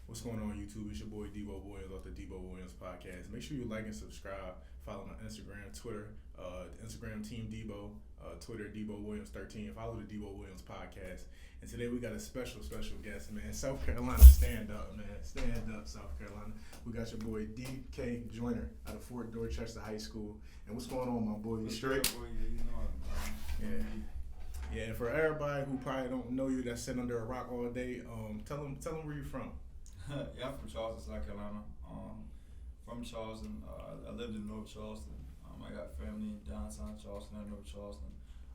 What's going on YouTube? It's your boy Debo Williams off the Debo Williams podcast. Make sure you like and subscribe. Follow me on Instagram, Twitter, Instagram Team Debo, Twitter Debo Williams 13. Follow the Debo Williams podcast. And today we got a special guest, man. South Carolina, stand up, man. Stand up, South Carolina. We got your boy DK Joyner out of Fort Dorchester High School. And what's going on, my boy? You straight? Boy, yeah, you know it, man. Yeah. And for everybody who probably don't know you, that's sitting under a rock all day, tell them where you're from. Yeah, I'm from Charleston, South Carolina. From Charleston, I lived in North Charleston. I got family in downtown Charleston and North Charleston.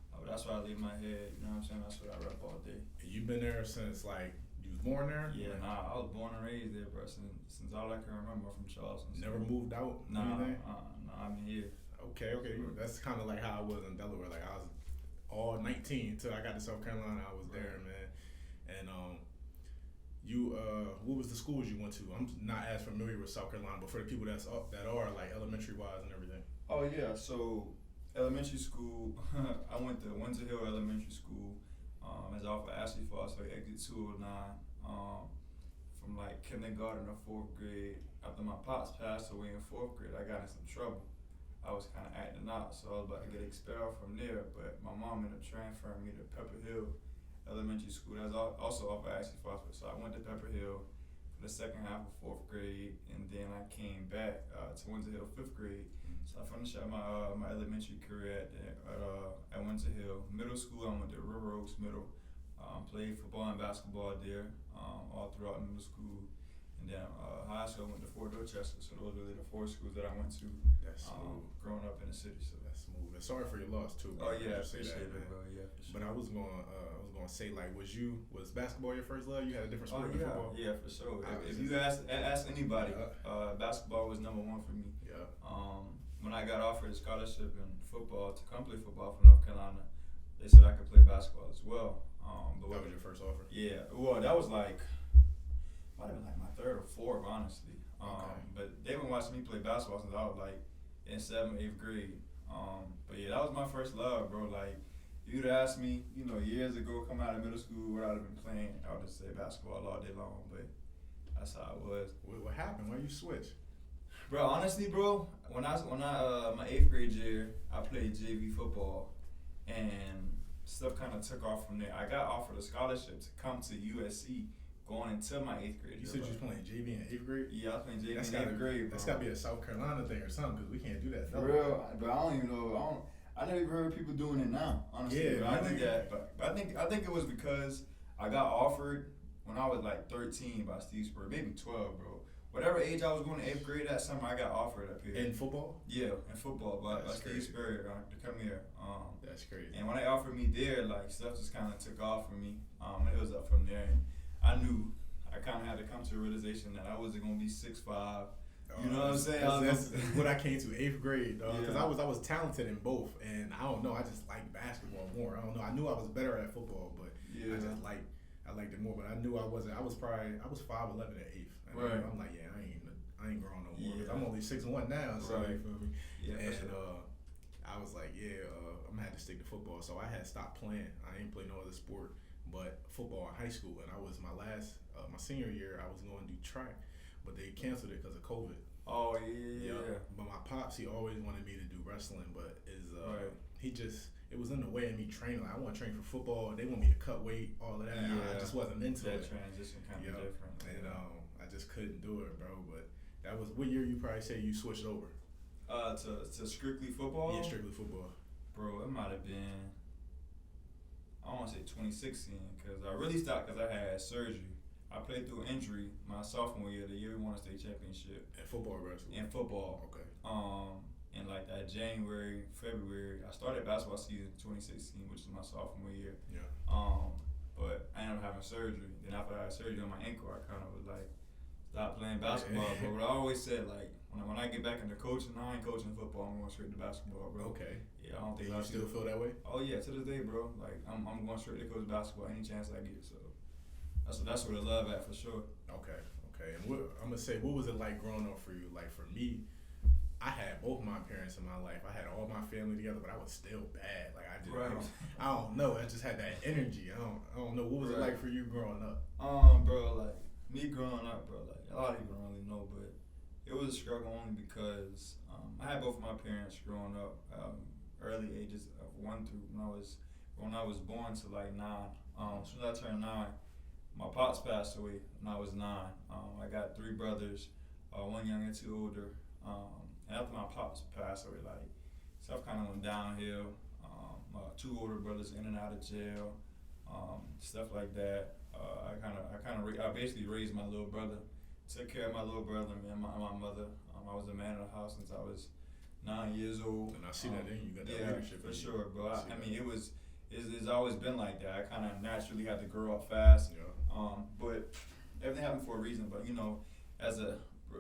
But that's where I leave my head, you know what I'm saying? That's what I rep all day. And you've been there since, like, you was born there? Yeah, I was born and raised there, bro. Since all I can remember from Charleston. Never moved out? Nah, I'm here. Okay. That's kind of like how I was in Delaware. Like, I was all 19 until I got to South Carolina. I was there, man. And, what was the schools you went to? I'm not as familiar with South Carolina, but for the people that are like elementary wise and everything. Oh yeah, so elementary school, I went to Winter Hill Elementary School. It's off of Ashley Foster, exit 209. From like kindergarten to 4th grade. After my pops passed away in 4th grade, I got in some trouble. I was kind of acting out, so I was about to get expelled from there. But my mom ended up transferring me to Pepper Hill Elementary School. That's also off of Ashley Foster. So I went to Pepper Hill for the second half of 4th grade, and then I came back to Winter Hill 5th grade. So I finished out my elementary career at Winter Hill. Middle school, I went to River Oaks Middle. Played football and basketball there all throughout middle school. And then high school, I went to Fort Dorchester. So those are the 4 schools that I went to growing up in the city. So that's smooth. And sorry for your loss too, bro. Oh yeah, appreciate it, bro. Yeah, for sure. But I was gonna say, like, was basketball your first love? You had a different sport than football? Yeah, for sure. If you ask anybody, basketball was number one for me. Yeah. When I got offered a scholarship in football to come play football for North Carolina, they said I could play basketball as well. But that was your first offer? Yeah. Well, that was might have been like my 3rd or 4th, honestly. Okay. But they've been watching me play basketball since I was like in 7th, 8th grade. But yeah, that was my first love, bro. Like, if you'd asked me, years ago, coming out of middle school, what I'd have been playing, I would just say basketball all day long. But that's how it was. What happened? Why you switch? Bro, honestly, bro, when I my 8th grade year, I played JV football, and stuff kind of took off from there. I got offered a scholarship to come to USC going into my 8th grade. You said you was playing JV in 8th grade? Yeah, I was playing JV in 8th grade, bro. That's got to be a South Carolina thing or something, because we can't do that. For real, but I don't even know. I never even heard people doing it now, honestly. Yeah, but I think it was because I got offered when I was like 13 by Steve Spur, maybe 12, bro. Whatever age I was going to 8th grade, that summer I got offered up here. In football? Yeah, in football by Steve Spur to come here. That's crazy. And when they offered me there, like, stuff just kind of took off for me. It was up from there, and I knew I kind of had to come to a realization that I wasn't going to be 6'5". You know what I'm saying? That's what I came to 8th grade, because I was talented in both, and I don't know, I just liked basketball more. I don't know, I knew I was better at football, but I just I liked it more. But I knew I wasn't. I was 5'11" at 8th. Right. I'm like, yeah, I ain't growing no more. Cause I'm only 6'1" now, so you feel me? Yeah. And I was like, I'm gonna have to stick to football. So I had stopped playing. I ain't play no other sport but football in high school. And I was my senior year. I was going to do track, but they canceled it because of COVID. Oh yeah. But my pops, he always wanted me to do wrestling, but it was in the way of me training. Like, I want to train for football. They want me to cut weight, all of that. I just wasn't into it. That transition kind of different. And I just couldn't do it, bro. But that was what year you probably say you switched over? To strictly football? Yeah, strictly football. Bro, it might have been, I don't want to say 2016, because I really stopped because I had surgery. I played through injury my sophomore year, the year we won a state championship. In football or basketball? In football. Okay. In like that January, February, I started basketball season in 2016, which is my sophomore year. Yeah. But I ended up having surgery. Then after I had surgery on my ankle, I kind of was like, stop playing basketball. But I always said, like, when I get back into coaching, I ain't coaching football. I'm going straight to basketball, bro. Okay. Yeah, I don't think you still feel that way? Oh yeah, to this day, bro. Like, I'm going straight to coach basketball any chance I get. So that's where the love at for sure. Okay. And I'm gonna say, what was it like growing up for you? Like, for me, I had both my parents in my life. I had all my family together, but I was still bad. Like, I I don't know. I just had that energy. I don't know. What was it like for you growing up? Bro, like, me growing up, bro, like a lot of people don't really know, but it was a struggle only because I had both of my parents growing up, early ages of 1 through when I was born to like 9. As soon as I turned 9, my pops passed away when I was 9. I got 3 brothers, 1 younger, 2 older. And after my pops passed away, like stuff kind of went downhill. My 2 older brothers in and out of jail, stuff like that. I basically raised my little brother, took care of my little brother and my mother. I was the man of the house since I was 9 years old. And I see that in you got that leadership. For sure, bro. I mean, it's always been like that. I kind of naturally had to grow up fast. Yeah. But everything happened for a reason. But you know,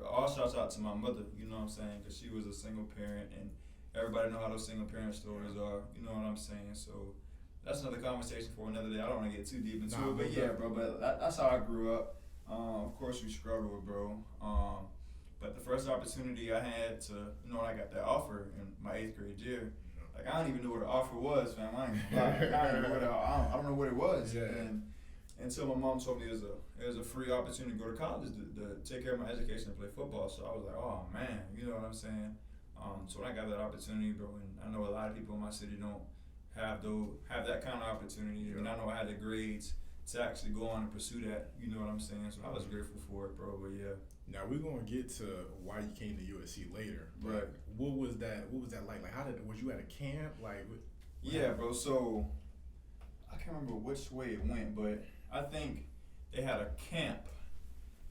all shouts out to my mother. You know what I'm saying? Because she was a single parent, and everybody know how those single parent stories are. You know what I'm saying? So that's another conversation for another day. I don't want to get too deep into it, but yeah, bro. But that's how I grew up. Of course, we struggled, bro. But the first opportunity I had to, you know, when I got that offer in my 8th grade year, like I don't even know what the offer was, fam. I don't know what it was. Yeah. And until my mom told me it was a free opportunity to go to college to take care of my education and play football. So I was like, oh man, you know what I'm saying? So when I got that opportunity, bro, and I know a lot of people in my city don't have that kind of opportunity. Yeah. And I know I had the grades to actually go on and pursue that. You know what I'm saying? So I was grateful for it, bro. But yeah. Now we're gonna get to why you came to USC later. Right. What was that like? Like was you at a camp? Like yeah, bro. So I can't remember which way it went, but I think they had a camp.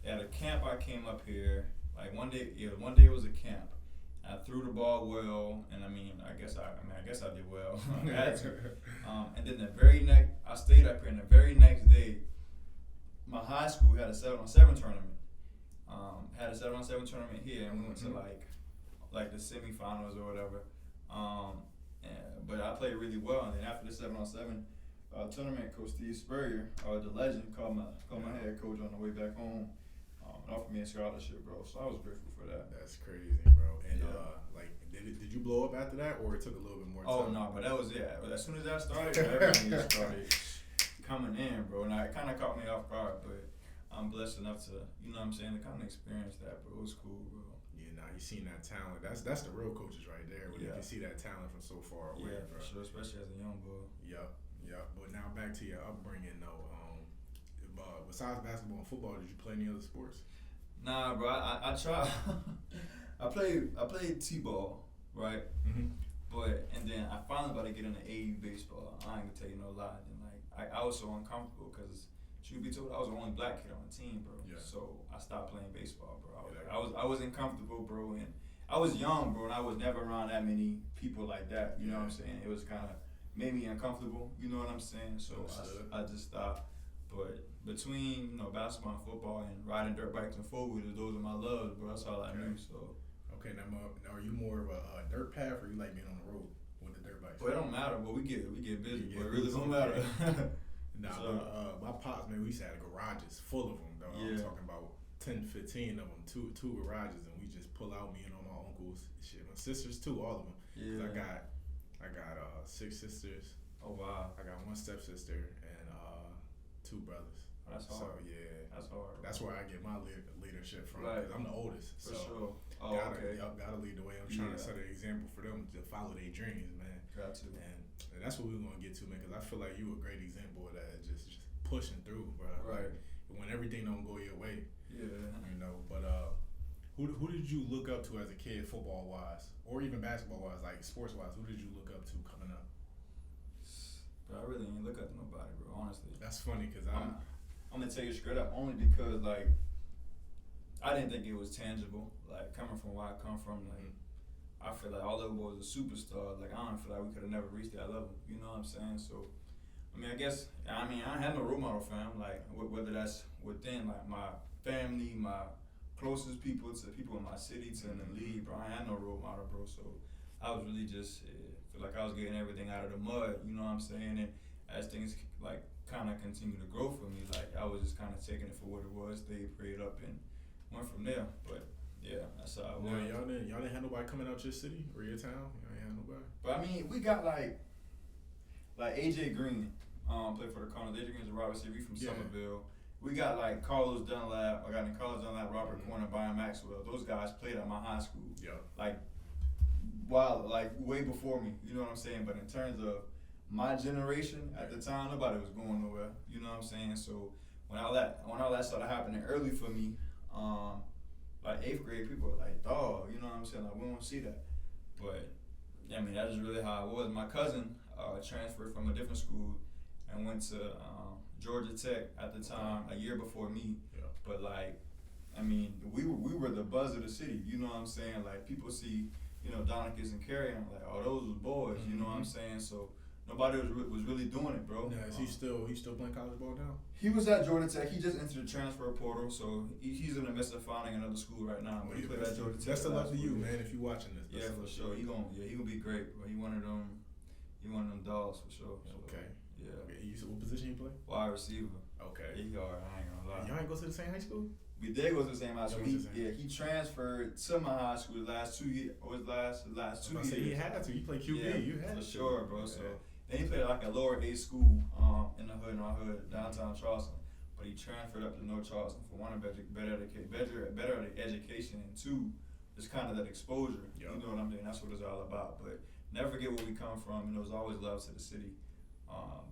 I came up here like one day it was a camp. I threw the ball well, and I guess I did well. I had to. And then I stayed up here, and the very next day, my high school had a 7-on-7 tournament. Had a 7-on-7 tournament here, and we went to like the semifinals or whatever. But I played really well, and then after the 7-on-7 tournament, Coach Steve Spurrier, the legend, called my head coach on the way back home, and offered me a scholarship, bro. So I was grateful for that. That's crazy, bro. And did you blow up after that, or it took a little bit more time? Oh no, but that was it. As soon as that started, everything just started coming in, bro. And it kind of caught me off guard, but I'm blessed enough to, you know what I'm saying, to kind of experience that, bro. It was cool, bro. Yeah, you seen that talent. That's the real coaches right there. When you can see that talent from so far away, yeah, bro. For sure, especially as a young boy. Yep. But now back to your upbringing, though. Besides basketball and football, did you play any other sports? Nah, bro. I tried. I played T-ball, right? Mm-hmm. And then I finally about to get into AU baseball. I ain't gonna tell you no lie. And I was so uncomfortable because, truth be told, I was the only black kid on the team, bro. Yeah. So I stopped playing baseball, bro. I was uncomfortable, bro, and I was young, bro, and I was never around that many people like that. You know what I'm saying? It was kind of made me uncomfortable. You know what I'm saying? So I just stopped. But between basketball and football and riding dirt bikes and four-wheelers, those are my loves, bro. That's all I knew. So. Okay, now are you more of a dirt path, or you like being on the road with the dirt bikes? Well, it don't matter, but we get busy, but it really don't matter. My pops, man, we used to have garages full of them, though. Yeah. I'm talking about 10, 15 of them, two garages, and we just pull out, me and all my uncles, shit, my sisters too, all of them. Yeah. I got 6 sisters. Oh wow. I got 1 stepsister and 2 brothers. That's hard. So yeah, that's hard. That's where I get my leadership from. Right. Cause I'm the oldest. For so sure. Oh, gotta lead the way. I'm trying to set an example for them to follow their dreams, man. Got to. And that's what we're gonna get to, man. Cause I feel like you a great example of that. Just pushing through, bro. Right. Like, when everything don't go your way. Yeah. But who did you look up to as a kid, football wise, or even basketball wise, like sports wise? Who did you look up to coming up? But I really ain't look up to nobody, bro. Honestly. That's funny, cause I'm gonna tell you straight up, only because like I didn't think it was tangible. Like coming from where I come from, like I feel like although boy was a superstar, like I don't feel like we could have never reached that level. You know what I'm saying? So I had no role model, fam. Like whether that's within like my family, my closest people to people in my city to in the league, bro. I had no role model, bro. So I was really just feel like I was getting everything out of the mud. You know what I'm saying? And as things like kind of continue to grow for me, like I was just kind of taking it for what it was, stayed prayed up, and went from there. But yeah, that's how I was. Y'all didn't have nobody coming out your city or your town? Y'all ain't had nobody? But I mean, we got like AJ Green, played for the Cardinals. AJ Green's a wide receiver from Somerville. we got like Carlos Dunlap. I got Carlos Dunlap, Robert Corner, Byron Maxwell. Those guys played at my high school. Yeah. Like, wow, like way before me. You know what I'm saying? But in terms of my generation at the time, nobody was going nowhere. You know what I'm saying? So when all that started happening early for me, like 8th grade, people were like, "Dog," you know what I'm saying? Like, we don't see that. But I mean, that is really how it was. My cousin transferred from a different school and went to Georgia Tech at the time, a year before me. Yeah. But like, I mean, we were the buzz of the city. You know what I'm saying? Like, people see, you know, Donicus and Carey, and I'm like, oh, those was boys. You know what I'm saying? So nobody was really doing it, bro. Now, is he still playing college ball now? He was at Georgia Tech. He just entered the transfer portal, so he's in the midst of finding another school right now. But he played at Georgia Tech. Best of luck to you, man. If you're watching this, yeah, for sure. He gonna be great. But he one of them dogs for sure. So, okay. Yeah. Okay. You said what position you play? Wide receiver. Okay. He hard. I ain't gonna lie. Y'all ain't go to the same high school? We did go to the same high school. Yeah, He transferred to my high school the last 2 years. Or his last 2 years. He had to. He played QB. Yeah, you had for to. sure, bro. Yeah. So then he played like a lower A school in our hood, downtown Charleston. But he transferred up to North Charleston for one, better education, and two, just kind of that exposure. Yep. You know what I'm saying? That's what it's all about. But never forget where we come from. You know, there's always love to the city.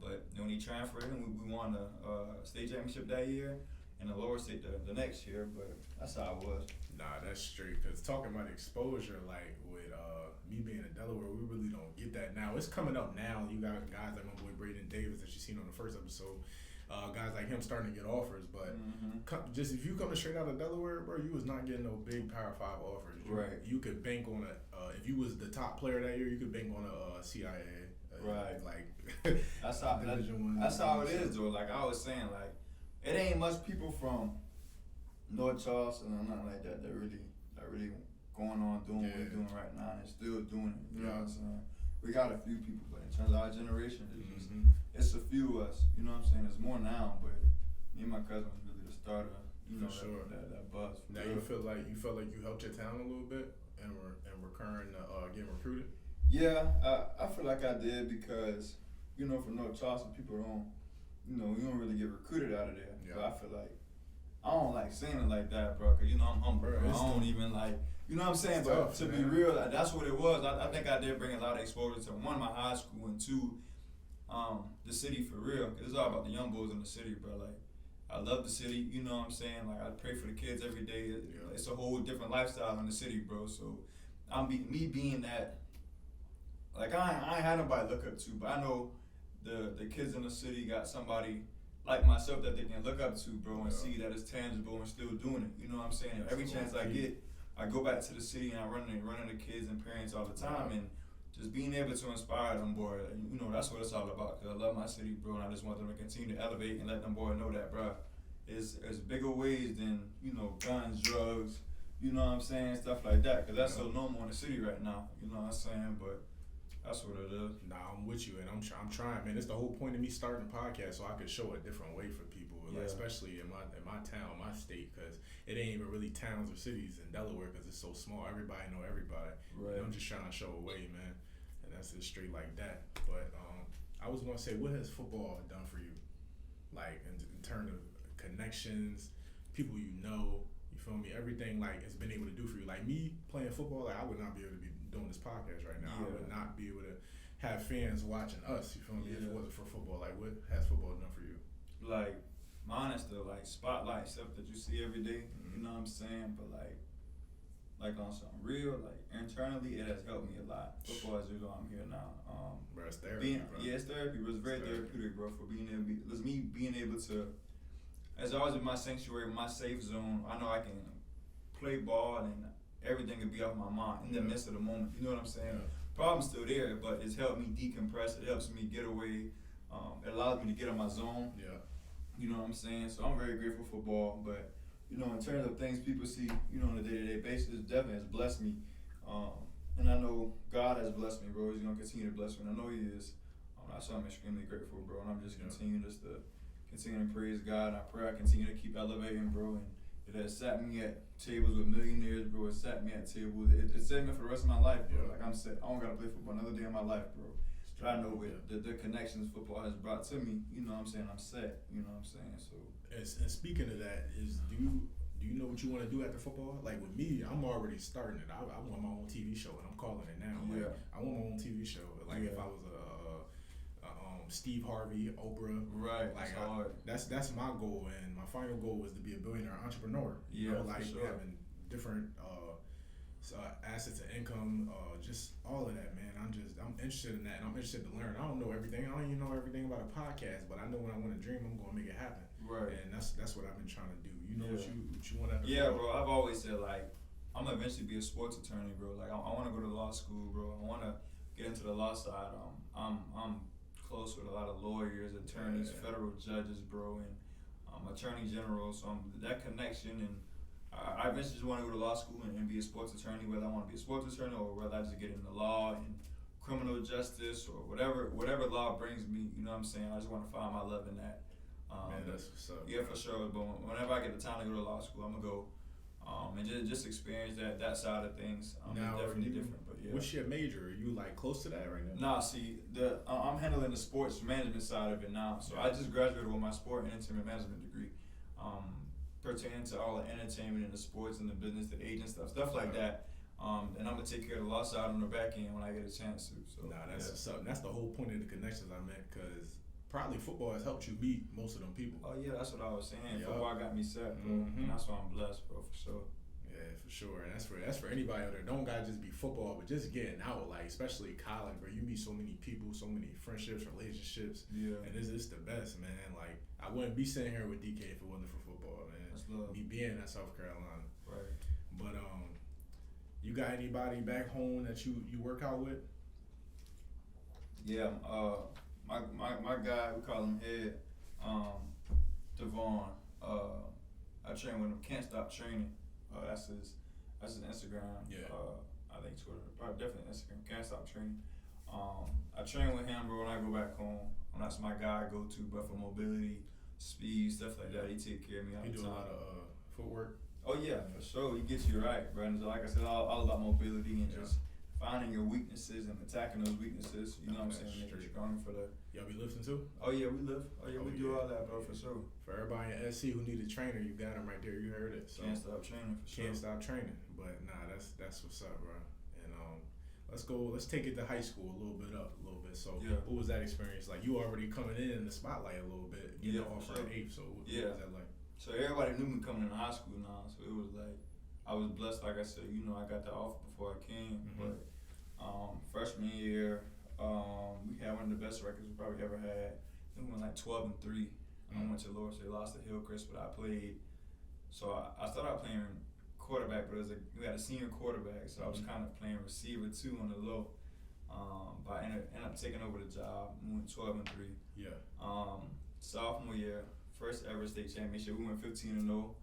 But when he transferred, and we won the state championship that year, and the lower state the next year. But that's how it was. Nah, that's straight. Cause talking about exposure, like with me being in Delaware, we really don't get that now. It's coming up now. You got guys like my boy Braden Davis that you seen on the first episode. Guys like him starting to get offers, but just if you coming straight out of Delaware, bro, you was not getting no big Power 5 offers. Right. You could bank on if you was the top player that year, you could bank on a CIA. Right. Like that's how it is, though. Like I was saying, like it ain't much people from North Charleston or nothing like that really going on doing what we're doing right now and still doing it. You know what I'm saying? We got a few people, but in terms of our generation, it's a few of us. You know what I'm saying? There's more now, but me and my cousin was really the starter. You know, sure. that buzz. Now you felt like you helped your town a little bit and recurring getting recruited. Yeah, I feel like I did because, you know, from North Charleston, people don't, you know, you don't really get recruited out of there. Yeah. So I feel like, I don't like saying it like that, bro, because, you know, I'm humble. I don't even like, you know what I'm saying? But to be real, like, that's what it was. I think I did bring a lot of exposure to, one, my high school, and two, the city for real. Because it's all about the young boys in the city, bro. Like, I love the city, you know what I'm saying? Like, I pray for the kids every day. It's a whole different lifestyle in the city, bro. So, me being that, like, I ain't had nobody to look up to, but I know the kids in the city got somebody like myself that they can look up to, bro, and see that it's tangible and still doing it. You know what I'm saying? Every chance I get, I go back to the city and I run into kids and parents all the time, and just being able to inspire them, boy, you know, that's what it's all about. Cause I love my city, bro, and I just want them to continue to elevate and let them boy know that, bro, it's bigger ways than, you know, guns, drugs, you know what I'm saying, stuff like that. Cause that's so normal in the city right now. You know what I'm saying? But that's what it is. Nah, I'm with you, and I'm trying, man. It's the whole point of me starting a podcast, so I could show a different way for people, like, especially in my town, my state, because it ain't even really towns or cities in Delaware, because it's so small. Everybody know everybody. Right. And I'm just trying to show a way, man, and that's just straight like that. But I was gonna say, what has football done for you, like in terms of connections, people you know? You feel me? Everything, like, it's been able to do for you. Like me playing football, like I would not be able to be doing this podcast right now. I would not be able to have fans watching us, you feel me, if it wasn't for football. Like, what has football done for you? Like, mine is the, like, spotlight stuff that you see every day, you know what I'm saying? But, like on something real, like, internally, it has helped me a lot. Football is just why I'm here now. Bro, it's therapy, bro. Yeah, it's therapy, but it's very therapeutic, bro, for being able to, as always in my sanctuary, my safe zone, I know I can play ball and everything can be off my mind in the midst of the moment. You know what I'm saying? Problem's still there, but it's helped me decompress. It helps me get away. It allows me to get in my zone. Yeah. You know what I'm saying? So I'm very grateful for ball. But, you know, in terms of things people see, you know, on a day-to-day basis, it definitely has blessed me. And I know God has blessed me, bro. He's going to continue to bless me. And I know He is. So I'm extremely grateful, bro. And I'm just continuing to praise God. I pray I continue to keep elevating, bro. And it has sat me at tables with millionaires, bro. It sat me at tables. It set me for the rest of my life, bro. Like I'm set. I don't gotta play football another day in my life, bro. But I know with the connections football has brought to me, you know what I'm saying, I'm set, you know what I'm saying, so. And speaking of that, do you know what you want to do after football? Like with me, I'm already starting it. I want my own TV show, and I'm calling it now. Like, I want my own TV show. Like if I was a Steve Harvey, Oprah, right? Like that's that's my goal, and my final goal was to be a billionaire entrepreneur. You know, like having different assets of income, just all of that, man. I'm interested in that, and I'm interested to learn. I don't know everything. I don't even know everything about a podcast, but I know when I want to dream, I'm gonna make it happen. Right. And that's what I've been trying to do. You know what you want to. Yeah, bro. I've always said like I'm gonna eventually be a sports attorney, bro. Like I want to go to law school, bro. I want to get into the law side. I'm close with a lot of lawyers, attorneys, federal judges, bro, and attorney general. So that connection, and I eventually just want to go to law school and be a sports attorney. Whether I want to be a sports attorney or whether I just get into law and criminal justice or whatever law brings me. You know what I'm saying? I just want to find my love in that. Man, that's what's up. Yeah, for sure. But whenever I get the time to go to law school, I'm gonna go and just experience that side of things. Now, it's definitely different. But yeah. What's your major? Are you like close to that right now? Nah, see, I'm handling the sports management side of it now. So I just graduated with my sport and entertainment management degree, pertaining to all the entertainment and the sports and the business, the agent stuff like that. And I'm gonna take care of the law side on the back end when I get a chance to. So that's something. That's the whole point of the connections I met, because probably football has helped you meet most of them people. Oh yeah, that's what I was saying. Football got me set, bro. And that's why I'm blessed, bro, for sure. Yeah, for sure. And that's for anybody out there. Don't gotta just be football, but just getting out, like especially college, where you meet so many people, so many friendships, relationships. Yeah. And it's the best, man. Like I wouldn't be sitting here with DK if it wasn't for football, man. That's love. Me being at South Carolina. Right. But you got anybody back home that you work out with? Yeah. My guy, we call him Head, Devon. I train with him. Can't Stop Training. That's his Instagram. Yeah. I think Twitter, probably definitely Instagram. Can't Stop Training. I train with him, bro. When I go back home, that's my guy I go to, but for mobility, speed, stuff like that, he take care of me all the time. He do a lot of footwork. Oh yeah, for sure. He gets you right, bro. And like I said, all about mobility and just finding your weaknesses and attacking those weaknesses. You know what I'm saying? Making you stronger for that. Y'all be lifting too? Oh yeah, we lift. Oh yeah, we do all that, bro, for sure. For everybody in SC who need a trainer, you got him right there. You heard it. So Can't Stop Training, for sure. Can't Stop Training. But nah, that's what's up, bro. And let's take it to high school a little bit. So what was that experience like? You already coming in the spotlight a little bit, getting the offer at 8. So what was that like? So everybody knew me coming into high school now. So it was like I was blessed. Like I said, I got the offer before I came. But freshman year, we had one of the best records we probably ever had. I think we went like 12-3. I went to Lower State, lost to Hillcrest, but I played. So I started out playing quarterback, but we had a senior quarterback, so I was kind of playing receiver too on the low. But I ended up taking over the job. We went 12-3. Yeah. Sophomore year, first ever state championship. We went 15-0.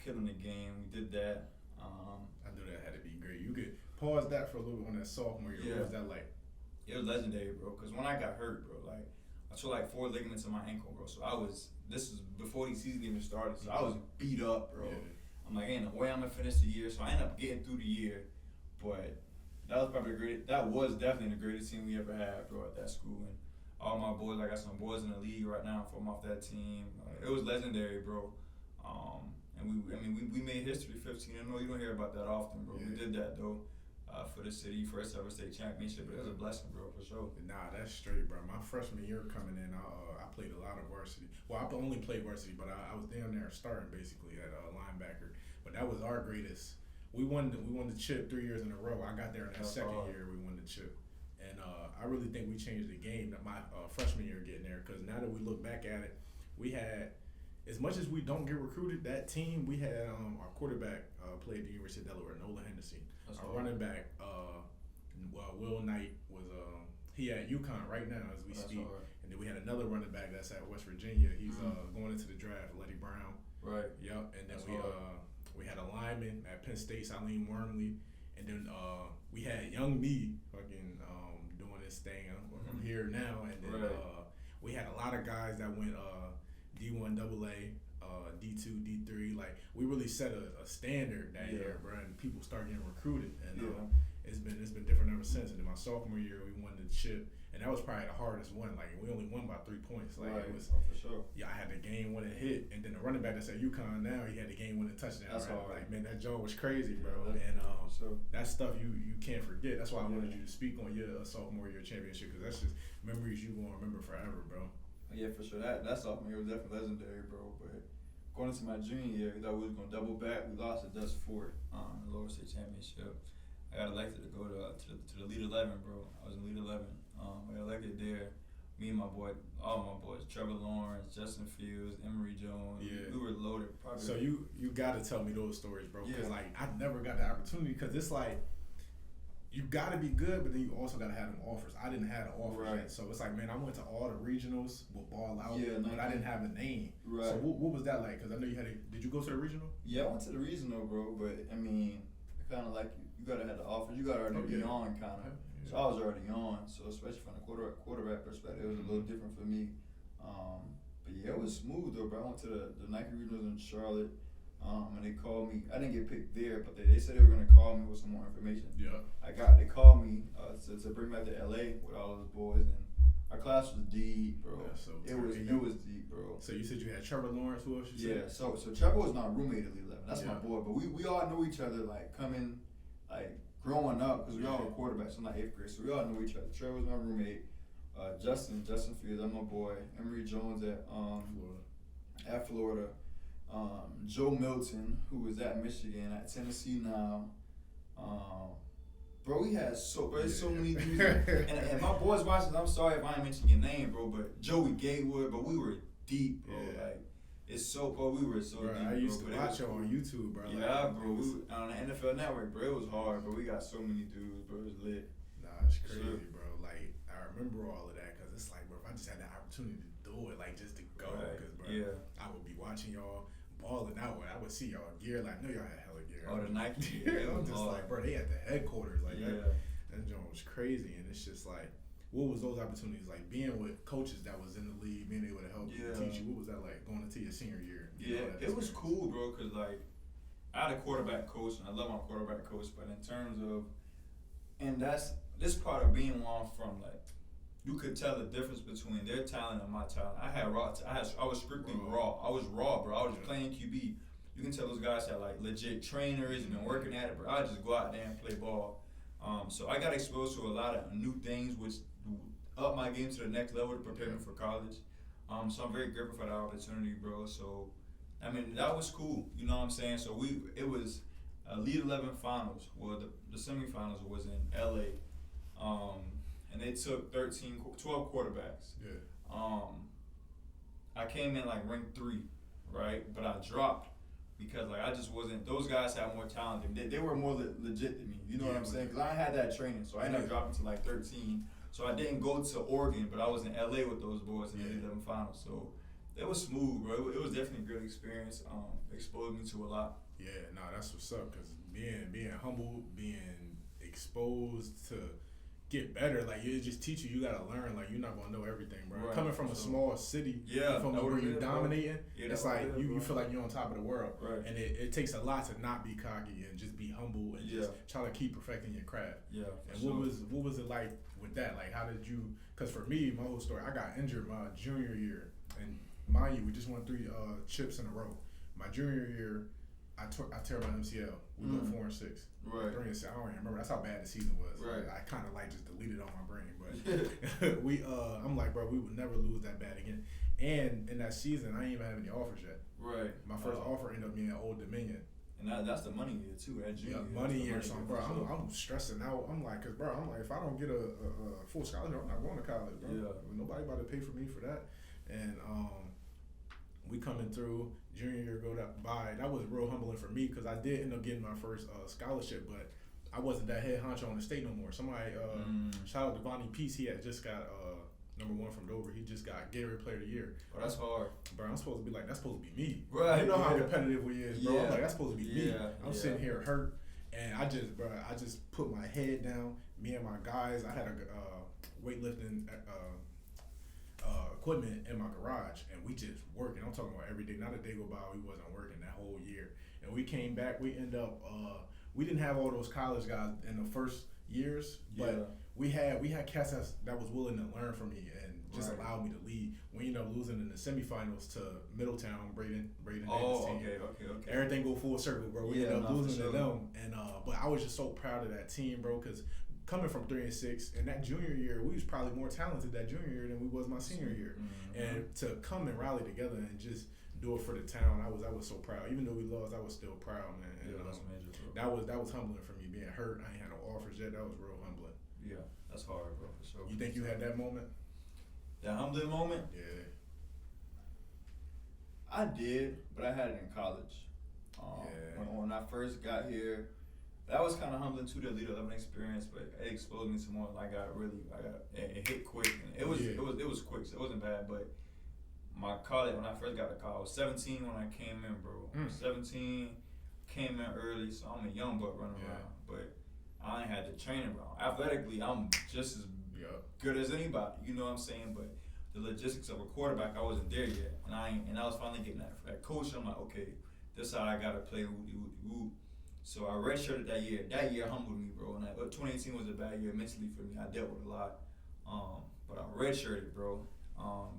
Killing the game. We did that. I knew that had to be great. You could pause that for a little bit on that sophomore year. Yeah. What was that like? It was legendary, bro. Because when I got hurt, bro, like I tore like 4 ligaments in my ankle, bro. So this was before the season even started. So I was beat up, bro. Yeah. I'm like, ain't no way I'm gonna finish the year. So I ended up getting through the year, but that was definitely the greatest team we ever had, bro, at that school. And all my boys, I got some boys in the league right now from off that team. It was legendary, bro. And we made history 15-0. You don't hear about that often, bro. Yeah. We did that though. For the city, first ever state championship. It was a blessing, bro, for sure. Nah, that's straight, bro. My freshman year coming in, I played a lot of varsity. Well, I only played varsity, but I was down there starting basically at linebacker. But that was our greatest. We won the chip 3 years in a row. I got there in that second year. We won the chip, and I really think we changed the game. That my freshman year getting there, because now that we look back at it, we had. As much as we don't get recruited, that team, we had our quarterback played at the University of Delaware, Nolan Henderson. Our running back, Will Knight, was he at UConn right now as we speak. And then we had another running back that's at West Virginia. He's going into the draft, Letty Brown. Right. Yep. And then we had a lineman at Penn State, Eileen Wormley. And then we had young me fucking doing this thing. I'm here now. And then we had a lot of guys that went D1 AA, D2, D3. Like we really set a standard that year, bro, and people start getting recruited, and it's been different ever since. And then my sophomore year, we won the chip, and that was probably the hardest one. Like we only won by 3 points. Like right. it was, for sure. yeah, I had the game-winning hit, and then the running back that said UConn now, he had the game-winning touchdown. That's right? hard. Like man, that joke was crazy, bro. Yeah, and so that stuff you can't forget. That's why I wanted Yeah. you to speak on your sophomore year championship, because that's just memories you gonna remember forever, bro. Yeah, for sure. That sophomore year was definitely legendary, bro. But going into my junior year, we thought we was gonna double back. We lost to Dust Fort in the lower state championship. I got elected to go to the Elite 11, bro. I was in Elite 11. I got elected there. Me and all my boys, Trevor Lawrence, Justin Fields, Emory Jones. Yeah. We were loaded. Probably. So you gotta tell me those stories, bro. Because Yeah. like I never got the opportunity, because it's like you gotta be good, but then you also gotta have them offers. I didn't have the offers Right. yet, so it's like man, I went to all the regionals, with ball out, Yeah, but I didn't have a name. Right. So what was that like? Because I know you had. Did you go to the regional? Yeah, I went to the regional, bro. But I mean, kind of like you gotta have the offers. You gotta already be on, kind of. Yeah. So I was already on. So especially from the quarterback perspective, it was a little different for me. But yeah, it was smooth though, bro. I went to the Nike regionals in Charlotte, and they called me. I didn't get picked there, but they said they were gonna call me with some more information. Yeah. They called me to bring me back to LA with all those boys, and our class was deep, bro. That's so it was deep, bro. So you said you had Trevor Lawrence. Who else you Yeah, said? so Trevor was my roommate at Elite 11. That's my Yeah. boy. But we all knew each other, like, coming, like, growing up, because we all were quarterbacks in, like, 8th grade. So we all knew each other. Trevor was my roommate. Justin Fields, I'm my boy. Emory Jones at Florida. Joe Milton, who was at Michigan, at Tennessee now. Bro, we had so many dudes. and my boys watching, I'm sorry if I ain't mentioning your name, bro, but Joey Gatewood, but we were deep, bro. Yeah. Like, we were so Bro, deep, I used bro. to watch you on YouTube, bro. Yeah, like, bro. On the NFL Network, bro. It was hard, bro. We got so many dudes, bro. It was lit. Nah, it's crazy, Sure. bro. Like, I remember all of that, because it's like, bro, if I just had the opportunity to do it, like, just to go, Right. because, bro, Yeah. I would be watching y'all balling out. I would see y'all gear, like, I know y'all had hella gear. Oh, the Nike. Yeah, I'm just like, bro, they at the headquarters. Like, Yeah. that joint was crazy. And it's just like, what was those opportunities like? Being with coaches that was in the league, being able to help you, Yeah. teach you, what was that like going into your senior year? You Yeah, know, that it was experience? cool, bro, because, like, I had a quarterback coach, and I love my quarterback coach, but in terms of, and this part of being where I'm from, like, you could tell the difference between their talent and my talent. I was strictly raw. I was raw, bro. I was just playing QB. You can tell those guys had, like, legit trainers and been working at it, bro. I just go out there and play ball. So I got exposed to a lot of new things, which upped my game to the next level to prepare me for college. So I'm very grateful for that opportunity, bro. So, I mean, that was cool. You know what I'm saying? So it was Elite 11 finals. Well, the semifinals was in LA. And they took 12 quarterbacks. Yeah. I came in like ranked 3, right? But I dropped because like I just wasn't. Those guys had more talent than me. They were more legit than me. You know what I'm saying? Because I had that training, so I ended up dropping to like 13. So I didn't go to Oregon, but I was in LA with those boys in the 11 finals. So it was smooth, bro. It was definitely a good experience. Exposed me to a lot. Yeah, nah, that's what's up. Cause being humble, being exposed to get better, like it just teach you. You gotta learn. Like you're not gonna know everything, bro. Right. Coming from a small city, Yeah, from where you're dominating, it's like you bro. feel like you're on top of the world. Right. And it takes a lot to not be cocky and just be humble and just try to keep perfecting your craft. Yeah. And what was it like with that? Like how did you? Cause for me, my whole story, I got injured my junior year, and mind you, we just won 3 chips in a row. My junior year, I tear my MCL. We go 4-6. Right. 3 and 6. I don't even remember. That's how bad the season was. Right. I kind of like just deleted it on my brain, but I'm like, bro, we would never lose that bad again. And in that season, I didn't even have any offers yet. Right. My first offer ended up being at Old Dominion. And that's the money year too, that junior year. Money year. So, bro, I'm stressing out. I'm like, if I don't get a full scholarship, I'm not going to college, bro. Yeah. Nobody about to pay for me for that. And we coming through junior year go by. That was real humbling for me because I did end up getting my first scholarship, but I wasn't that head honcho on the state no more. Somebody shout out to Vonnie Peace. He had just got #1 from Dover. He just got Gatorade Player of the Year. Oh, that's hard. Bro, I'm supposed to be like, that's supposed to be me. Right. You know how competitive we is, bro. I'm like, that's supposed to be me. Yeah. I'm sitting here hurt, and I just put my head down. Me and my guys, I had a weightlifting equipment in my garage, and we just working. I'm talking about every day. Not a day go by we wasn't working that whole year. And we came back. We end up we didn't have all those college guys in the first years, but we had cats that was willing to learn from me and just allowed me to lead. We ended up losing in the semifinals to Middletown, Braden Davis team. Okay. Everything go full circle, bro. We ended up losing to them, and but I was just so proud of that team, bro, because coming from 3-6, and that junior year, we was probably more talented that junior year than we was my senior year, and to come and rally together and just do it for the town, I was so proud. Even though we lost, I was still proud, man. And, that's major, bro. That was humbling for me. Being hurt, I ain't had no offers yet. That was real humbling. Yeah, that's hard, bro, for sure. You think you had that moment? That humbling moment? Yeah. I did, but I had it in college. When I first got here, that was kind of humbling too, the Elite 11 experience, but it exposed me to more. It hit quick. And it was quick, so it wasn't bad. But my college, when I first got to college, I was 17 when I came in, bro. 17, came in early, so I'm a young buck running around. But I ain't had the training around. Athletically, I'm just as good as anybody, you know what I'm saying? But the logistics of a quarterback, I wasn't there yet, and I was finally getting that coach. I'm like, okay, this is how I gotta play. Woo. So I redshirted that year. That year humbled me, bro. And 2018 was a bad year mentally for me. I dealt with a lot, but I redshirted, bro.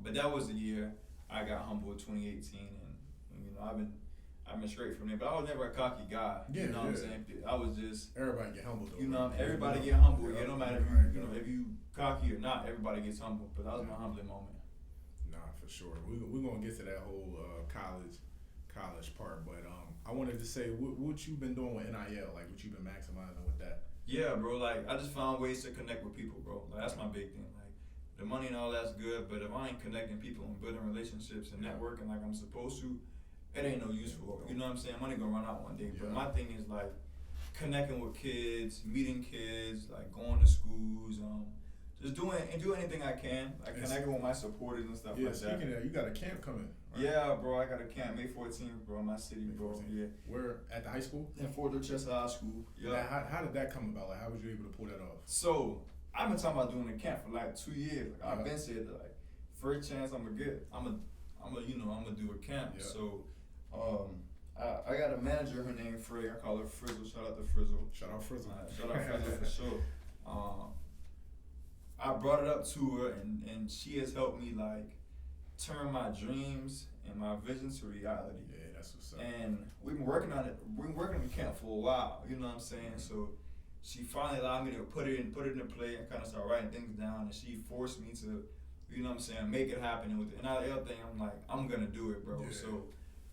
But that was the year I got humbled. 2018, and you know I've been straight from there. But I was never a cocky guy. You know what I'm saying? I was just everybody get humbled. Though, you know, everybody get humbled. Yeah, no matter if you cocky or not, everybody gets humbled. But that was my humbling moment. Nah, for sure. We're gonna get to that whole college part, but I wanted to say what you've been doing with NIL, like what you've been maximizing with that. Yeah, bro. Like I just found ways to connect with people, bro. Like that's my big thing. Like the money and all that's good, but if I ain't connecting people and building relationships and networking like I'm supposed to, it ain't no use for it. You know what I'm saying? Money gonna run out one day. But my thing is like connecting with kids, meeting kids, like going to schools, just doing anything I can, like connecting with my supporters and stuff like that. Yeah, speaking of, you got a camp coming. Right? Yeah, bro, I got a camp May 14th, bro, in my city, bro. Yeah. Where at the high school? In Fort Dorchester High School. Yeah. How did that come about? Like, how was you able to pull that off? So I've been talking about doing the camp for like 2 years. Like, I've been said that, like first chance I'm gonna get, I'm gonna do a camp. Yeah. So I got a manager. Her name Frey. I call her Frizzle. Shout out to Frizzle. Shout out Frizzle. Shout out Frizzle for sure. I brought it up to her, and she has helped me like turn my dreams and my visions to reality. Yeah, that's what's up. And we've been working on it. We've been working on the camp for a while. You know what I'm saying? So she finally allowed me to put it into play and kind of start writing things down. And she forced me to, you know what I'm saying, make it happen. And the other thing, I'm like, I'm gonna do it, bro. Yeah. So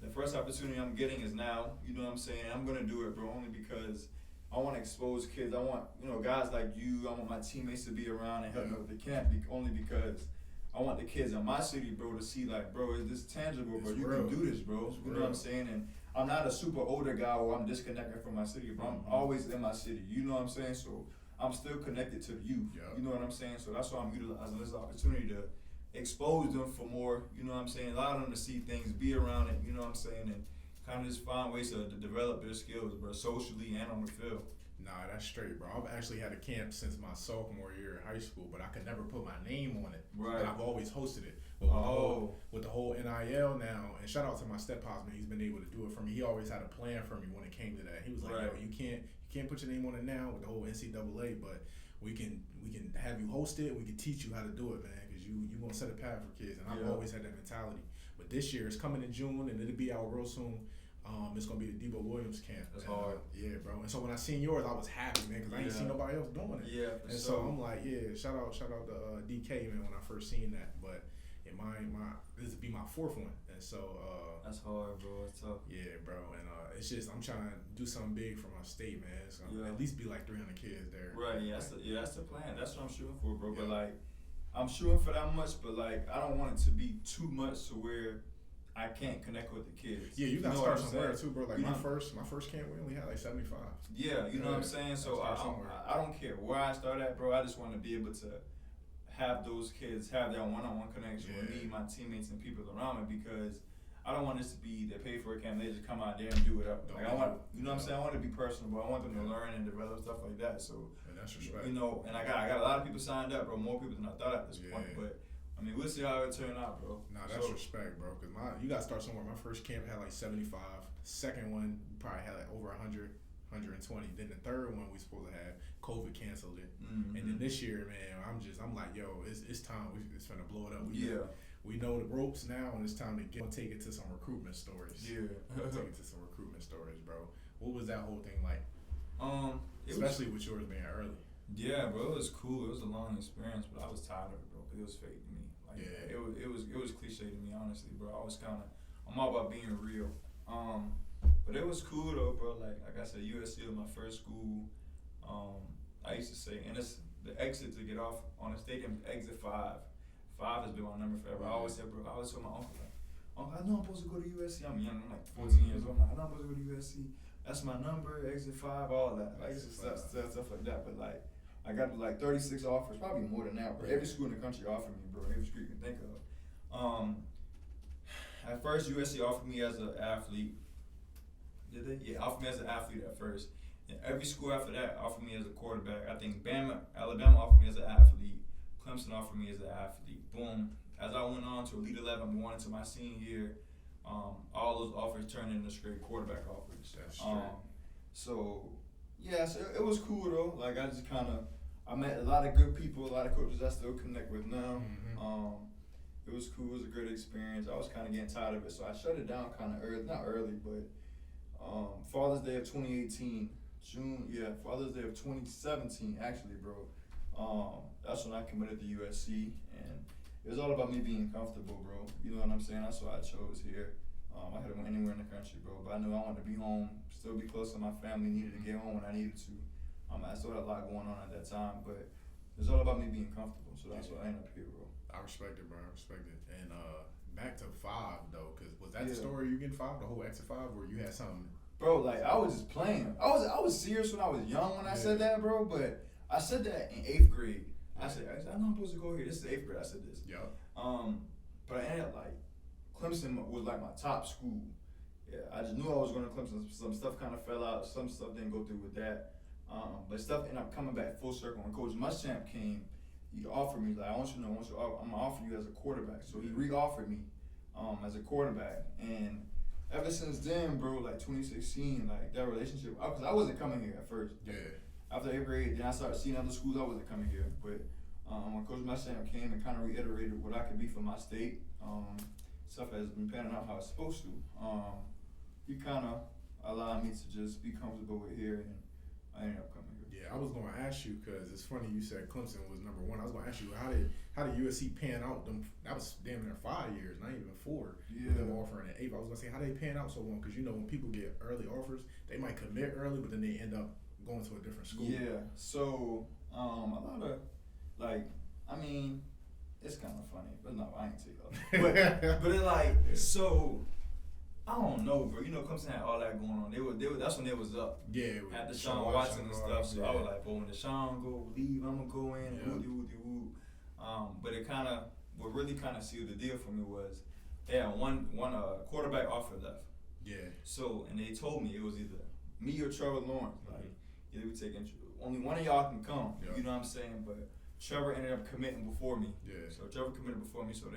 the first opportunity I'm getting is now. You know what I'm saying? I'm gonna do it, bro, only because I want to expose kids. I want, guys like you. I want my teammates to be around and help me with the camp. Only because I want the kids in my city, bro, to see like, bro, is this tangible, bro? You can do this, bro. You know what I'm saying? And I'm not a super older guy where I'm disconnected from my city, bro. I'm always in my city. You know what I'm saying? So I'm still connected to the youth. Yeah. You know what I'm saying? So that's why I'm utilizing this opportunity to expose them for more. You know what I'm saying? Allow them to see things, be around it. You know what I'm saying? And kind of just find ways to develop their skills, bro, socially and on the field. Nah, that's straight, bro. I've actually had a camp since my sophomore year in high school, but I could never put my name on it. Right. But I've always hosted it. But with the whole NIL now, and shout out to my step-pops, man, he's been able to do it for me. He always had a plan for me when it came to that. He was like, yo, you can't put your name on it now with the whole NCAA, but we can have you host it. We can teach you how to do it, man, because you gonna set a path for kids. And I've always had that mentality. But this year, it's coming in June, and it'll be out real soon. It's gonna be the Debo Williams camp. That's hard. Yeah, bro. And so when I seen yours, I was happy, man, because I ain't seen nobody else doing it. Yeah. And so I'm like, shout out to DK, man, when I first seen that. But this would be my fourth one, and so that's hard, bro. It's tough. Yeah, bro. And it's just I'm trying to do something big for my state, man. It's gonna at least be like 300 kids there. Right. Yeah. That's the plan. That's what I'm shooting for, bro. Yeah. But like, I'm shooting for that much, but like, I don't want it to be too much to where I can't connect with the kids. Yeah, you gotta start somewhere too, bro. Like my first camp, we only had like 75. Yeah, you know what I'm saying? So I don't care where I start at, bro. I just want to be able to have those kids have that one-on-one connection with me, my teammates, and people around me, because I don't want this to be they pay for a camp, they just come out there and do it up. Like I want, you know what I'm saying? I want it to be personal, but I want them to learn and develop stuff like that. So that's respect. And I got a lot of people signed up, bro. More people than I thought at this point, but. I mean, we'll see how it turn out, bro. Nah, that's respect, bro. Cause you gotta start somewhere. My first camp had like 75. Second one probably had like over 100 120. Then the third one we supposed to have, COVID canceled it. Mm-hmm. And then this year, man, I'm like, yo, it's time. It's finna blow it up. We know the ropes now, and it's time to take it to some recruitment stories. Yeah. Take it to some recruitment stories, bro. What was that whole thing like? Especially with yours being early. Yeah, bro, it was cool. It was a long experience, but I was tired of it, bro, because it was fake to me. Like, yeah. It was cliche to me, honestly, bro. I'm all about being real. But it was cool though, bro. Like I said, USC was my first school. I used to say, and it's the exit to get off on the stadium, exit 5. 5 has been my number forever. I always said, bro, I always told my uncle, like, Uncle, I know I'm supposed to go to USC. I'm young, I'm like 14 years old. I'm like, I know I'm supposed to go to USC. That's my number, exit 5, all that. I used to stuff like that. But like, I got like 36 offers, probably more than that, bro. Every school in the country offered me, bro. Every school you can think of. At first, USC offered me as an athlete. Did they? Yeah, offered me as an athlete at first. And every school after that offered me as a quarterback. I think Alabama offered me as an athlete. Clemson offered me as an athlete. Boom. As I went on to Elite 11, going into my senior year, all those offers turned into straight quarterback offers. That's true. So it was cool though. Like I met a lot of good people, a lot of coaches I still connect with now. Mm-hmm. It was cool. It was a great experience. I was kind of getting tired of it, so I shut it down kind of early. Not early, but Father's Day of 2018, Father's Day of 2017, actually, bro. That's when I committed to USC, and it was all about me being comfortable, bro. You know what I'm saying? That's why I chose here. I could have went anywhere in the country, bro, but I knew I wanted to be home, still be close to my family, needed to get home when I needed to. I still had a lot going on at that time, but it was all about me being comfortable, so that's why I ended up here, bro. I respect it, bro. I respect it. And back to 5 though, because was that the story you getting 5, the whole exit 5, or you had something? Bro, like I was just playing. I was serious when I was young when I said that, bro. But I said that in 8th grade. I said I know I'm supposed to go here. This is 8th grade. I said this. Yeah. But I ended up like Clemson was like my top school. Yeah, I just knew I was going to Clemson. Some stuff kind of fell out. Some stuff didn't go through with that. But stuff ended up coming back full circle. When Coach Muschamp came, he offered me, like, I want you to know, I'm gonna offer you as a quarterback. So he re-offered me as a quarterback. And ever since then, bro, like 2016, like that relationship, because I wasn't coming here at first. Yeah. After 8th grade, then I started seeing other schools. I wasn't coming here. But when Coach Muschamp came and kind of reiterated what I could be for my state, stuff has been panning out how it's supposed to. He kind of allowed me to just be comfortable with here, and I ended up coming here. Yeah, I was going to ask you, because it's funny you said Clemson was number 1. I was going to ask you, how did USC pan out? That was damn near 5 years, not even 4. Yeah. With them offering at 8. I was going to say, how they pan out so long? Because, you know, when people get early offers, they might commit early, but then they end up going to a different school. Yeah, so a lot of, like, I mean, it's kind of funny, but no, I ain't take it. But it's like, so, I don't know, bro. You know, Clemson had all that going on. They were that's when they was up. Yeah. Had Deshaun Watson and stuff. So I was like, well, when Deshaun leave, I'm gonna go in. Woody. But it kind of, what really kind of sealed the deal for me was they had one quarterback offer left. Yeah. So, and they told me it was either me or Trevor Lawrence. Like, either we taking only one of y'all can come. Yeah. You know what I'm saying? But Trevor ended up committing before me. Yeah. So Trevor committed before me. So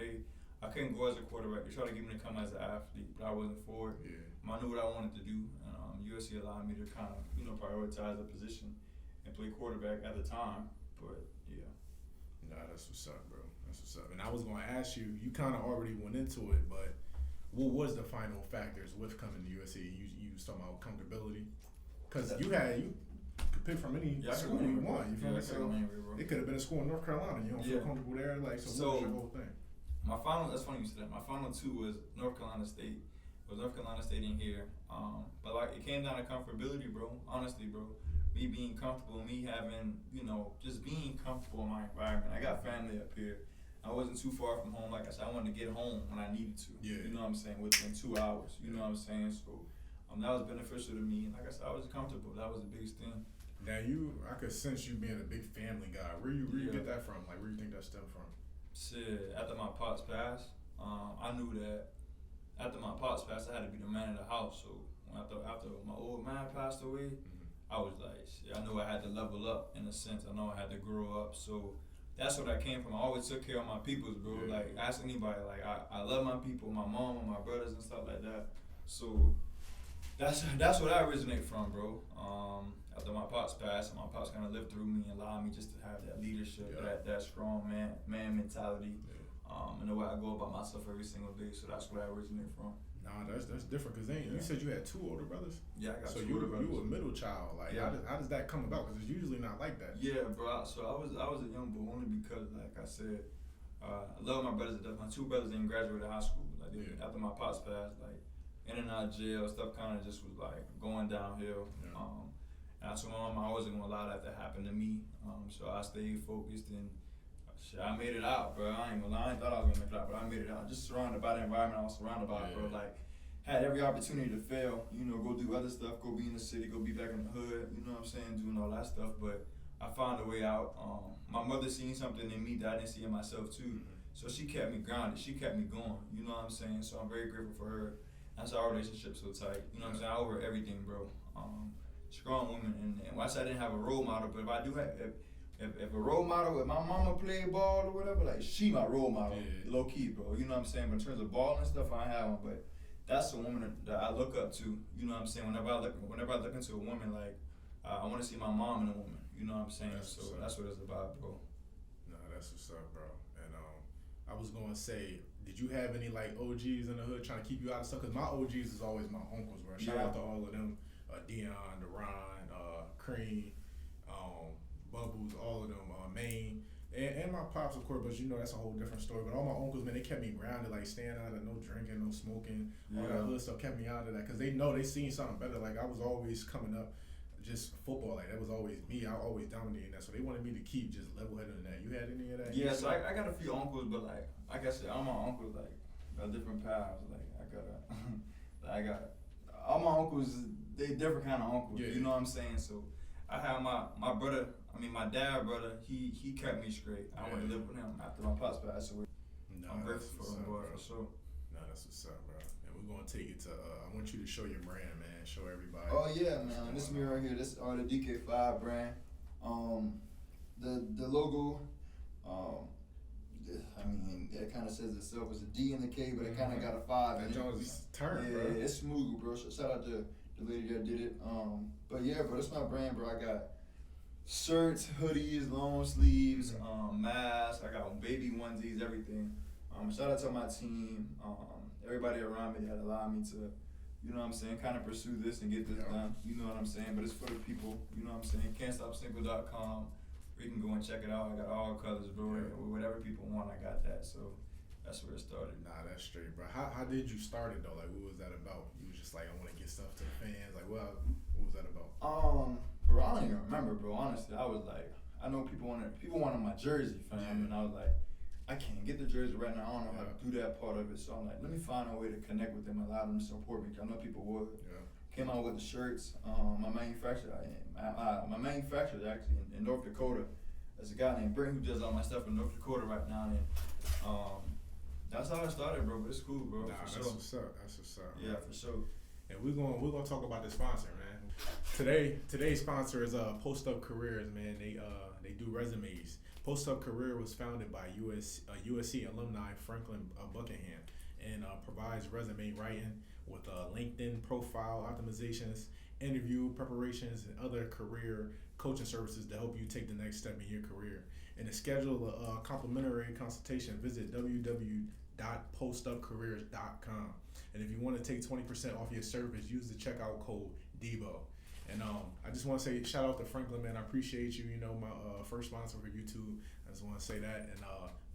I couldn't go as a quarterback. They tried to get me to come as an athlete, but I wasn't for it. Yeah. I knew what I wanted to do. USC allowed me to kind of, prioritize a position and play quarterback at the time. But yeah. Nah, that's what's up, bro. That's what's up. And I was going to ask you, you kind of already went into it, but what was the final factors with coming to USC? You was talking about comfortability, because you could pick from any school you want. You feel me? So it could have been a school in North Carolina. You don't feel comfortable there, like so. What was your whole thing? That's funny you said that. My final 2 was North Carolina State. It was North Carolina State in here. But like it came down to comfortability, bro. Honestly, bro. Me being comfortable, me having, just being comfortable in my environment. I got family up here. I wasn't too far from home. Like I said, I wanted to get home when I needed to. Yeah. You know what I'm saying? Within 2 hours. You know what I'm saying? So that was beneficial to me. And like I said, I was comfortable. That was the biggest thing. Now I could sense you being a big family guy. Where you get that from? Like where you think that stemmed from? Shit, after my pops passed, I knew that after my pops passed, I had to be the man of the house. So after my old man passed away, I was like, shit, I knew I had to level up in a sense. I know I had to grow up. So that's what I came from. I always took care of my peoples, bro. Yeah. Like, ask anybody. Like, I love my people, my mom and my brothers and stuff like that. So That's what I originate from, bro. After my pops passed, my pops kind of lived through me and allowed me just to have that leadership, that strong man mentality, and the way I go about myself every single day. So that's where I originate from. Nah, that's different because you said you had 2 older brothers. Yeah, I got so 2 you older brothers. So you a middle child. Like, how does that come about? Because it's usually not like that. Yeah, bro. So I was a young boy only because, like I said, I love my brothers to death. My 2 brothers didn't graduate high school. Like after my pops passed, like in and out of jail, stuff kind of just was like going downhill. Yeah. And I told my mom I wasn't gonna allow that to happen to me. So I stayed focused and shit, I made it out, bro. I ain't gonna lie, I ain't thought I was gonna make it out, but I made it out. Just surrounded by the environment I was surrounded by, bro. Like, had every opportunity to fail, go do other stuff, go be in the city, go be back in the hood, you know what I'm saying, doing all that stuff. But I found a way out. My mother seen something in me that I didn't see in myself too. So she kept me grounded, she kept me going, you know what I'm saying? So I'm very grateful for her. That's our relationship so tight, you know what I'm saying? Over everything, bro. Strong woman, and once I didn't have a role model, but if I do have, if a role model, if my mama played ball or whatever, like she my role model, low key, bro. You know what I'm saying? But in terms of ball and stuff, I have one. But that's a woman that I look up to. You know what I'm saying? Whenever I look into a woman, like I want to see my mom in a woman. You know what I'm saying? That's what it's about, bro. No, that's what's up, bro. And I was gonna say, did you have any like OGs in the hood trying to keep you out of stuff? Cause my OGs is always my uncles, bro. Shout out to all of them. Dion, Deron, Cream, Bubbles, all of them, Maine, and my pops, of course, but that's a whole different story. But all my uncles, man, they kept me grounded, like staying out of no drinking, no smoking, all that hood stuff kept me out of that, because they know they seen something better. Like, I was always coming up just football, like that was always me. I always dominating that, so they wanted me to keep just level-headed in that. You had any of that? Yeah, so I got a few uncles, but like I said, all my uncles like got different paths. Like I got all my uncles. They different kind of uncles, you know what I'm saying? So I have my brother, my dad brother, he kept me straight. I went to live with him after my pops passed away. I'm grateful for him, bro, for sure. No, that's what's up, bro. And we're gonna take it to I want you to show your brand, man. Show everybody. Oh yeah, man. This is me right here. This is the DK5 Brand. The logo, it kind of says itself. It's a D and a K, but it kind of got a 5 in it. Jones turn, bro. Yeah, it's smooth, bro. So shout out to the lady that did it. But yeah, bro, that's my brand, bro. I got shirts, hoodies, long sleeves, masks. I got baby onesies, everything. Shout out to my team, everybody around me that allowed me to, you know what I'm saying, kind of pursue this and get this done. You know what I'm saying? But it's for the people. You know what I'm saying? Can'tStopSimple.com. You can go and check it out. I got all colors, bro. Whatever people want, I got that. So that's where it started. Nah, that's straight, bro. How did you start it though? Like, what was that about? You was just like, I want to get stuff to the fans. Like, what was that about? Bro, I don't even remember, bro. Honestly, I was like, I know people wanted my jersey, fam, and I was like, I can't get the jersey right now. I don't know how to do that part of it. So I'm like, let me find a way to connect with them, allow them to support me. I know people would. Yeah. Came out with the shirts. My manufacturer is actually in North Dakota. There's a guy named Brent who does all my stuff in North Dakota right now, and that's how I started, bro. But it's cool, bro. Nah, that's what's up. That's what's up. Yeah, for sure. And we're gonna talk about the sponsor, man. Today's sponsor is Post Up Careers, man. They do resumes. Post Up Career was founded by USC alumni Franklin Buckingham, and provides resume writing with LinkedIn profile optimizations, interview preparations, and other career coaching services to help you take the next step in your career. And to schedule a complimentary consultation, visit www.postupcareers.com. And if you want to take 20% off your service, use the checkout code Debo. And I just want to say shout out to Franklin, man. I appreciate you. My first sponsor for YouTube. I just want to say that. And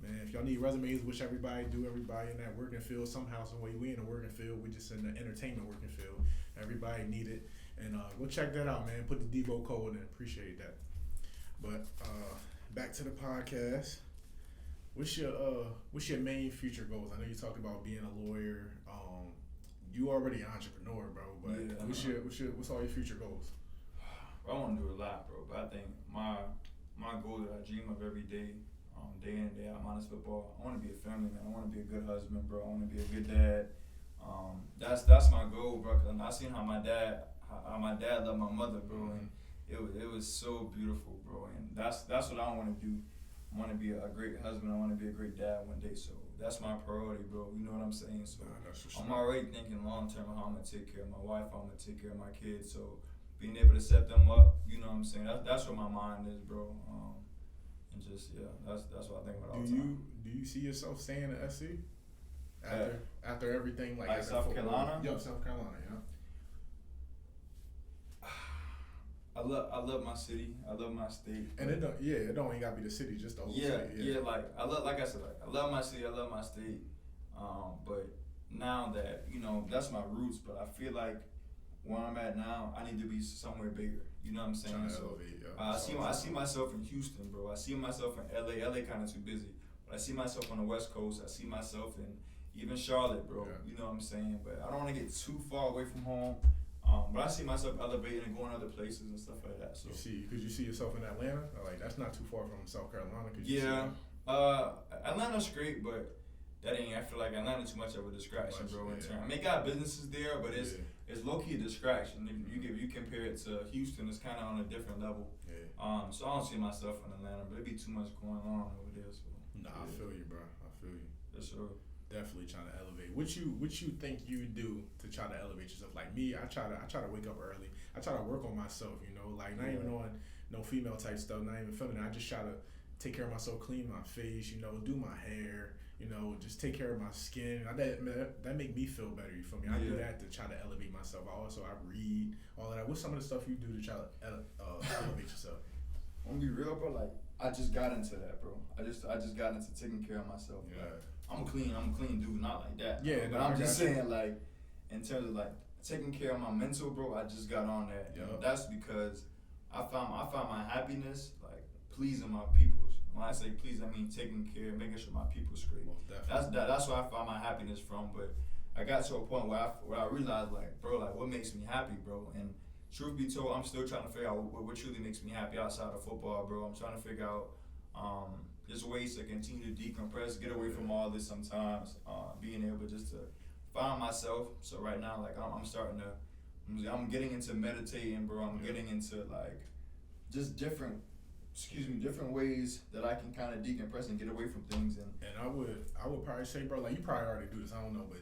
man, if y'all need resumes, which everybody in that working field somehow, some way. We in the working field. We just in the entertainment working field. Everybody need it. And go check that out, man. Put the Debo code in. Appreciate that. But back to the podcast. What's your main future goals? I know you talked about being a lawyer. You already an entrepreneur, bro. But what's all your future goals? I want to do a lot, bro. But I think my goal that I dream of every day, day in and day out, minus football. I want to be a family man. I want to be a good husband, bro. I want to be a good dad. That's my goal, bro. Cause I seen how my dad loved my mother, bro, and it was so beautiful, bro. And that's what I want to do. I want to be a great husband. I want to be a great dad one day. So that's my priority, bro. You know what I'm saying? So That's for sure. I'm already thinking long term of how I'm gonna take care of my wife, how I'm gonna take care of my kids. So being able to set them up, you know what I'm saying? That's where my mind is, bro. And just that's what I think about all the time. Do you see yourself staying at SC after everything like South Carolina? Yo, South Carolina, yeah. I love my city. I love my state. And it don't ain't gotta be the city, just the whole city. Yeah. Like I love my city. I love my state. But now that that's my roots. But I feel like where I'm at now, I need to be somewhere bigger. You know what I'm saying? Trying to So elevate, yeah. I see myself in Houston, bro. I see myself in LA. LA kind of too busy. But I see myself on the West Coast. I see myself in even Charlotte, bro. Yeah. You know what I'm saying? But I don't want to get too far away from home. But I see myself elevating and going other places and stuff like that. So Could you see yourself in Atlanta? Like that's not too far from South Carolina. Atlanta's great, but that ain't. I feel like Atlanta too much of a distraction, bro. I mean, got businesses there, but it's low key a distraction. If you compare it to Houston, it's kind of on a different level. Yeah. So I don't see myself in Atlanta, but it'd be too much going on over there. So I feel you, bro. I feel you. For sure. Definitely trying to elevate. What you think you do to try to elevate yourself? Like me, I try to wake up early. I try to work on myself. Like not even on no female type stuff, not even feminine. I just try to take care of myself, clean my face. Do my hair. Just take care of my skin. That make me feel better. You feel me? I do that to try to elevate myself. I read all of that. What's some of the stuff you do to try to elevate yourself? I'm gonna be real, bro. Like I just got into that, bro. I just got into taking care of myself. Yeah. Like, I'm a clean dude, not like that. Yeah, but I'm just saying, like, in terms of like taking care of my mental, bro. I just got on that. Yep. And that's because I found my happiness like pleasing my peoples. When I say please, I mean taking care, making sure my people's straight. That's where I found my happiness from. But I got to a point where I realized, like, bro, like what makes me happy, bro. And truth be told, I'm still trying to figure out what truly makes me happy outside of football, bro. I'm trying to figure out just ways to continue to decompress, get away from all this sometimes, being able just to find myself. So right now, like I'm getting into meditating, bro. I'm getting into like just different ways that I can kind of decompress and get away from things. And I would probably say, bro, like you probably already do this, I don't know, but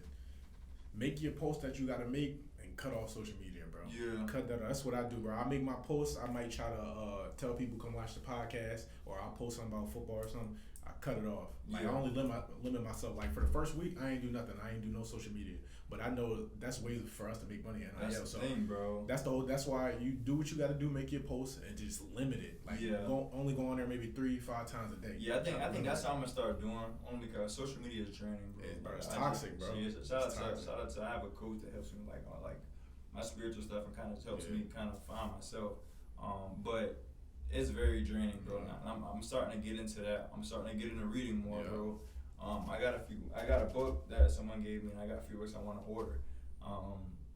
make your post that you gotta make and cut off social media, bro. Yeah. Cut that off. That's what I do, bro. I make my posts. I might try to tell people come watch the podcast, or I'll post something about football or something. I cut it off. Like I only limit myself. Like for the first week, I ain't do nothing. I ain't do no social media. But I know that's ways for us to make money. That's the thing, bro. That's why you do what you got to do. Make your posts and just limit it. Like only go on there maybe 3-5 times a day. Yeah, I think that's how I'm gonna start doing. Only because social media is draining, bro. It's toxic, bro. Shout out to I have a coach that helps me like on like my spiritual stuff and kind of helps me kind of find myself. But it's very draining, bro. I'm starting to get into that. I'm starting to get into reading more, bro. I got a book that someone gave me, and I got a few books I want to order.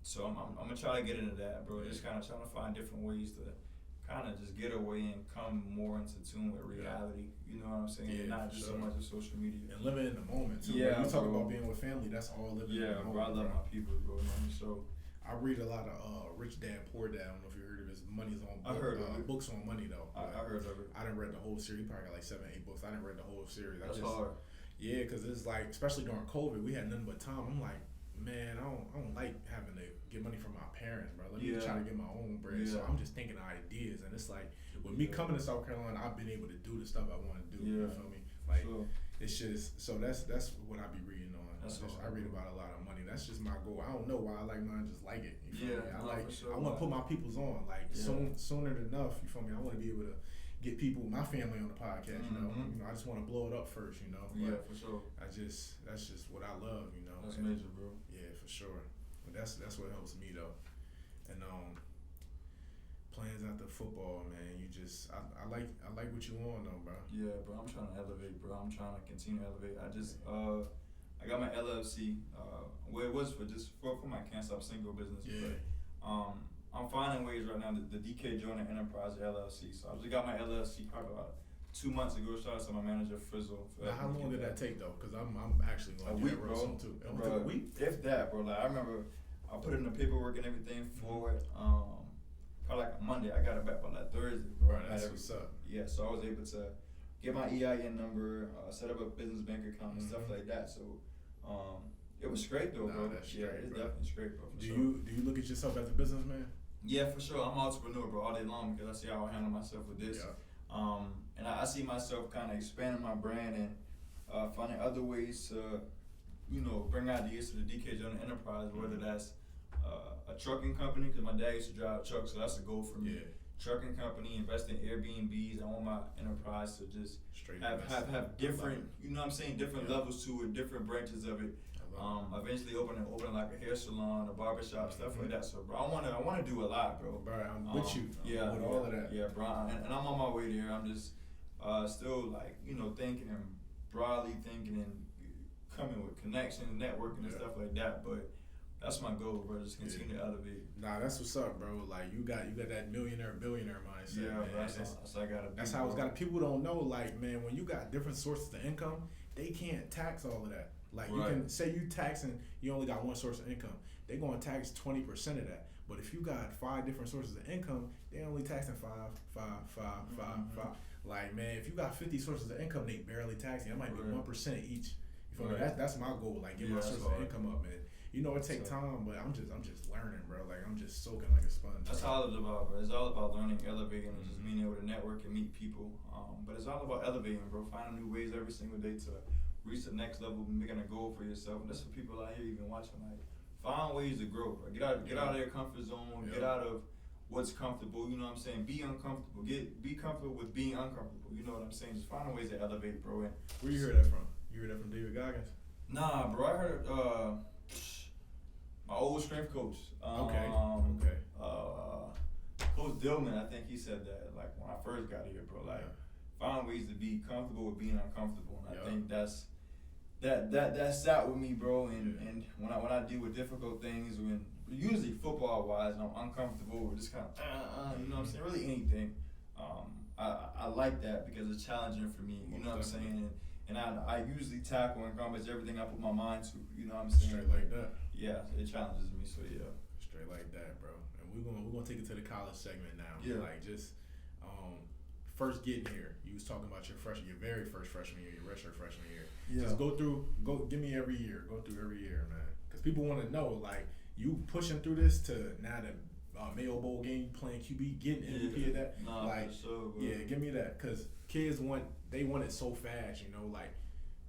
So I'm gonna try to get into that, bro. Just kind of trying to find different ways to kind of just get away and come more into tune with reality. You know what I'm saying? And not just so much of social media. And living in the moment too. Yeah, you talk about being with family. That's all living in the moment. Bro. I love my people, bro. So I read a lot of Rich Dad Poor Dad. I don't know if you heard of his Money's on. I heard of it. Books on money though. I heard of it. I didn't read the whole series. He probably got like 7-8 books. I didn't read the whole series. That's hard. Yeah, because it's like, especially during COVID, we had nothing but time. I'm like, man, I don't like having to get money from my parents, bro. Let me try to get my own bread. So I'm just thinking of ideas, and it's like, with me coming to South Carolina, I've been able to do the stuff I want to do. You feel me? Like it's just that's what I be reading on. I read about a lot of money. That's just my goal. I don't know why I like mine. Just like it. You feel me? I want to put my peoples on. Like sooner than enough. You feel me? I want to be able to get people, my family on the podcast. You know, I just want to blow it up first. You know. But for sure. that's just what I love. You know. That's major, bro. Yeah, for sure. But that's what helps me though. And plans after football, man. You just I like what you on though, bro. Yeah, bro. I'm trying to elevate, bro. I'm trying to continue to elevate. I got my LLC. Where it was for my Can't Stop Single business. Yeah. But, I'm finding ways right now. The DK Joyner Enterprise LLC. So I just got my LLC probably about 2 months ago. Shout out to my manager Frizzle. Now, how long did that take though? Because I'm actually going to do that real soon too. It took a week. If that, bro. Like I remember, I put in the paperwork and everything for it. Probably like a Monday. I got it back on that Thursday, bro. Right, that's what's up. Yeah, so I was able to get my EIN number, set up a business bank account and stuff like that. So it was straight though, bro. That's yeah, straight, it's bro. definitely straight, bro. Do you look at yourself as a businessman? Yeah, for sure. I'm an entrepreneur, bro, all day long because I see how I handle myself with this. Yeah. And I see myself kind of expanding my brand and finding other ways to, bring ideas to the DK Joyner enterprise, whether that's a trucking company, because my dad used to drive trucks, so that's a goal for me. Yeah. Trucking company, invest in Airbnbs. I want my enterprise to just Straight have different, different levels to it, different branches of it. Eventually open like a hair salon, a barbershop, stuff like that. So, bro, I wanna do a lot, bro. Bro, I'm with you. Yeah, with all of that. Yeah, bro, and I'm on my way there. I'm just still like thinking and broadly thinking and coming with connections, networking and stuff like that. But that's my goal, bro. Just continue to elevate. Nah, that's what's up, bro. Like you got that millionaire, billionaire mindset. Yeah, man. bro, that's I gotta. That's how it's got. People don't know, like, man, when you got different sources of income, they can't tax all of that. Like you can say you taxing, you only got one source of income. They're gonna tax 20% of that. But if you got 5 different sources of income, they only taxing 5. Like, man, if you got 50 sources of income, they barely taxing. That might be 1% each. You feel me? That's my goal. Like, get my source of income up, man. It takes time, but I'm just learning, bro. Like, I'm just soaking like a sponge. That's all it's about, bro. It's all about learning, elevating, and just being able to network and meet people. But it's all about elevating, bro. Finding new ways every single day to reach the next level, making a goal for yourself. And that's for people out here even watching. Like, find ways to grow, bro. Get out of your comfort zone. Get out of what's comfortable. You know what I'm saying? Be uncomfortable. Be comfortable with being uncomfortable. You know what I'm saying? Just find ways to elevate, bro. And where you heard that from? You heard that from David Goggins? Nah, bro. I heard my old strength coach. Okay. Coach Dillman, I think he said that, like, when I first got here, bro. Like, find ways to be comfortable with being uncomfortable. And I think that sat with me, bro. And when I deal with difficult things, when usually football wise, and I'm uncomfortable or just kind of you know what I'm saying, really anything. I like that because it's challenging for me. You know what I'm saying? And I usually tackle and accomplish everything I put my mind to. You know what I'm saying? Straight like that. Yeah, it challenges me. So yeah. Straight like that, bro. And we're gonna take it to the college segment now. Yeah. Like just first getting here. You was talking about your very first freshman year, your redshirt freshman year. Yeah. Just give me every year. Go through every year, man. Because people want to know, like, you pushing through this to now the Mayo Bowl game, playing QB, getting MVP of that. Nah, like, for sure, bro. Yeah, give me that. Because kids want it so fast, like,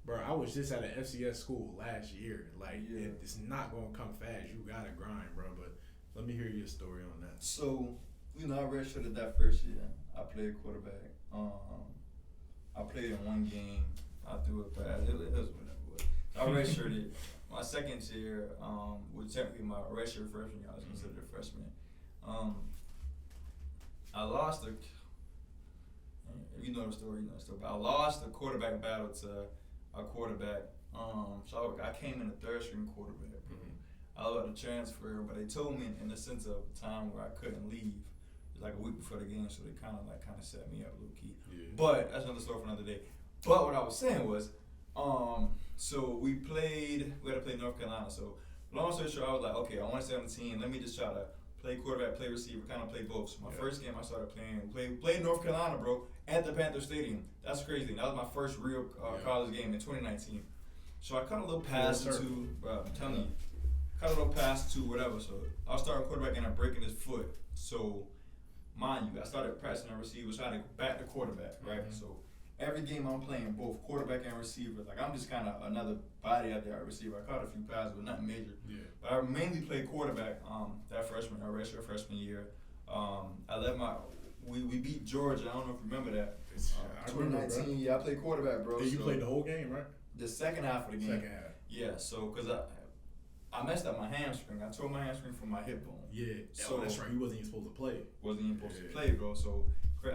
bro, I was just at an FCS school last year. Like, it's not going to come fast. You got to grind, bro. But let me hear your story on that. So, I redshirted that first year. I played quarterback. I played in one game. I threw it fast. It was whatever. I redshirted. My second year was technically my redshirt freshman year. I was considered a freshman. I lost you know the story, but I lost the quarterback battle to a quarterback. So I came in the third string quarterback. I was about to transfer, but they told me in the sense of time where I couldn't leave. It was like a week before the game, so they kind of set me up low key. Yeah. But that's another story for another day. But what I was saying was, so we had to play North Carolina. So long story short, I was like, okay, I want to stay on the team. Let me just try to play quarterback, play receiver, kind of play both. So my first game I started played North Carolina, bro, at the Panther Stadium. That's crazy. That was my first real college game in 2019. So I cut a little pass to, bro, I'm telling you, to whatever. So I was starting quarterback and I'm breaking his foot. So mind you, I started pressing a receiver, trying to go back to quarterback, right? So every game I'm playing both quarterback and receiver. Like, I'm just kind of another body out there at receiver. I caught a few passes, but nothing major. Yeah. But I mainly played quarterback that redshirt freshman year. We beat Georgia. I don't know if you remember that. 2019, I played quarterback, bro. Yeah, you played the whole game, right? The second half of the game. Second half. Yeah, so because I messed up my hamstring. I tore my hamstring from my hip bone. Yeah. So that's right. You wasn't even supposed to play. Wasn't even supposed to play, bro. So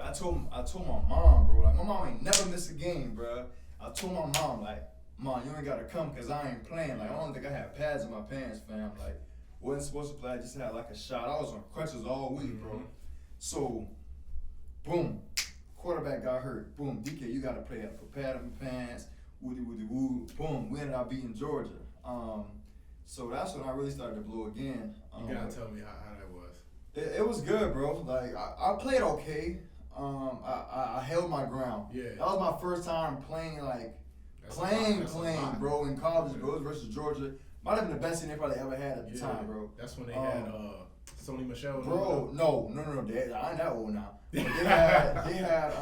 I told my mom, bro. Like, my mom ain't never missed a game, bro. I told my mom, like, Mom, you ain't gotta come because I ain't playing. Like, I don't think I had pads in my pants, fam. Like, wasn't supposed to play. I just had like a shot. I was on crutches all week, bro. So, boom, quarterback got hurt. Boom, DK, you gotta play. I put pad in my pants. Woody, woo. Boom, we ended up beating Georgia. So that's when I really started to blow again. You gotta tell me how that was. It was good, bro. Like, I played okay. I held my ground. Yeah. That was my first time playing playing, bro, in college, bro. It was versus Georgia. Might have been the best thing they probably ever had at the time, bro. That's when they had Sony Michelle. Bro, no. I ain't that old now. But they had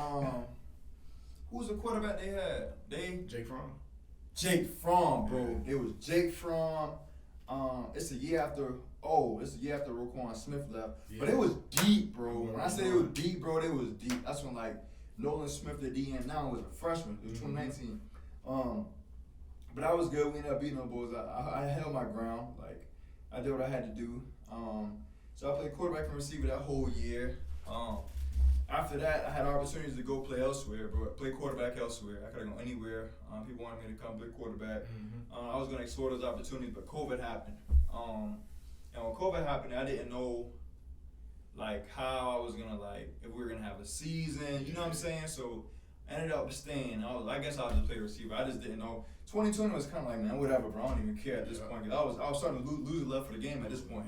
Who's the quarterback they had? Jake Fromm, bro. It was Jake Fromm. It's a year after Roquan Smith left. Yeah. But it was deep, bro. When I say it was deep, bro, it was deep. That's when Nolan Smith, the DN now, was a freshman. It was 2019. But I was good. We ended up beating the Bulls. I held my ground. I did what I had to do. So I played quarterback and receiver that whole year. After that, I had opportunities to go play elsewhere, bro. Play quarterback elsewhere. I could have gone anywhere. People wanted me to come play quarterback. I was going to explore those opportunities, but COVID happened. And when COVID happened, I didn't know, how I was going to, if we were going to have a season. You know what I'm saying? So I ended up staying. I guess I was just play receiver. I just didn't know. 2020 was kind of man, whatever, bro. I don't even care at this point. Cause I was starting to lose the love for the game at this point.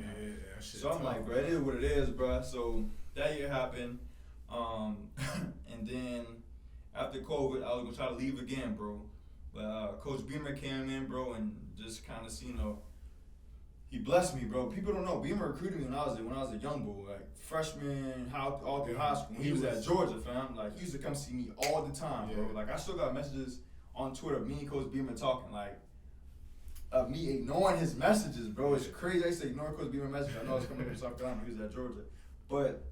So I'm like, bro, it is what it is, bro. So that year happened. And then after COVID, I was going to try to leave again, bro. But Coach Beamer came in, bro, and just kind of, he blessed me, bro. People don't know. Beamer recruited me when I was a young boy, freshman, all through high school. He was at Georgia, fam. He used to come see me all the time, bro. I still got messages on Twitter, me and Coach Beamer talking, of me ignoring his messages, bro. It's crazy. I used to ignore Coach Beamer's messages. I know it's coming from South Carolina. He was at Georgia. But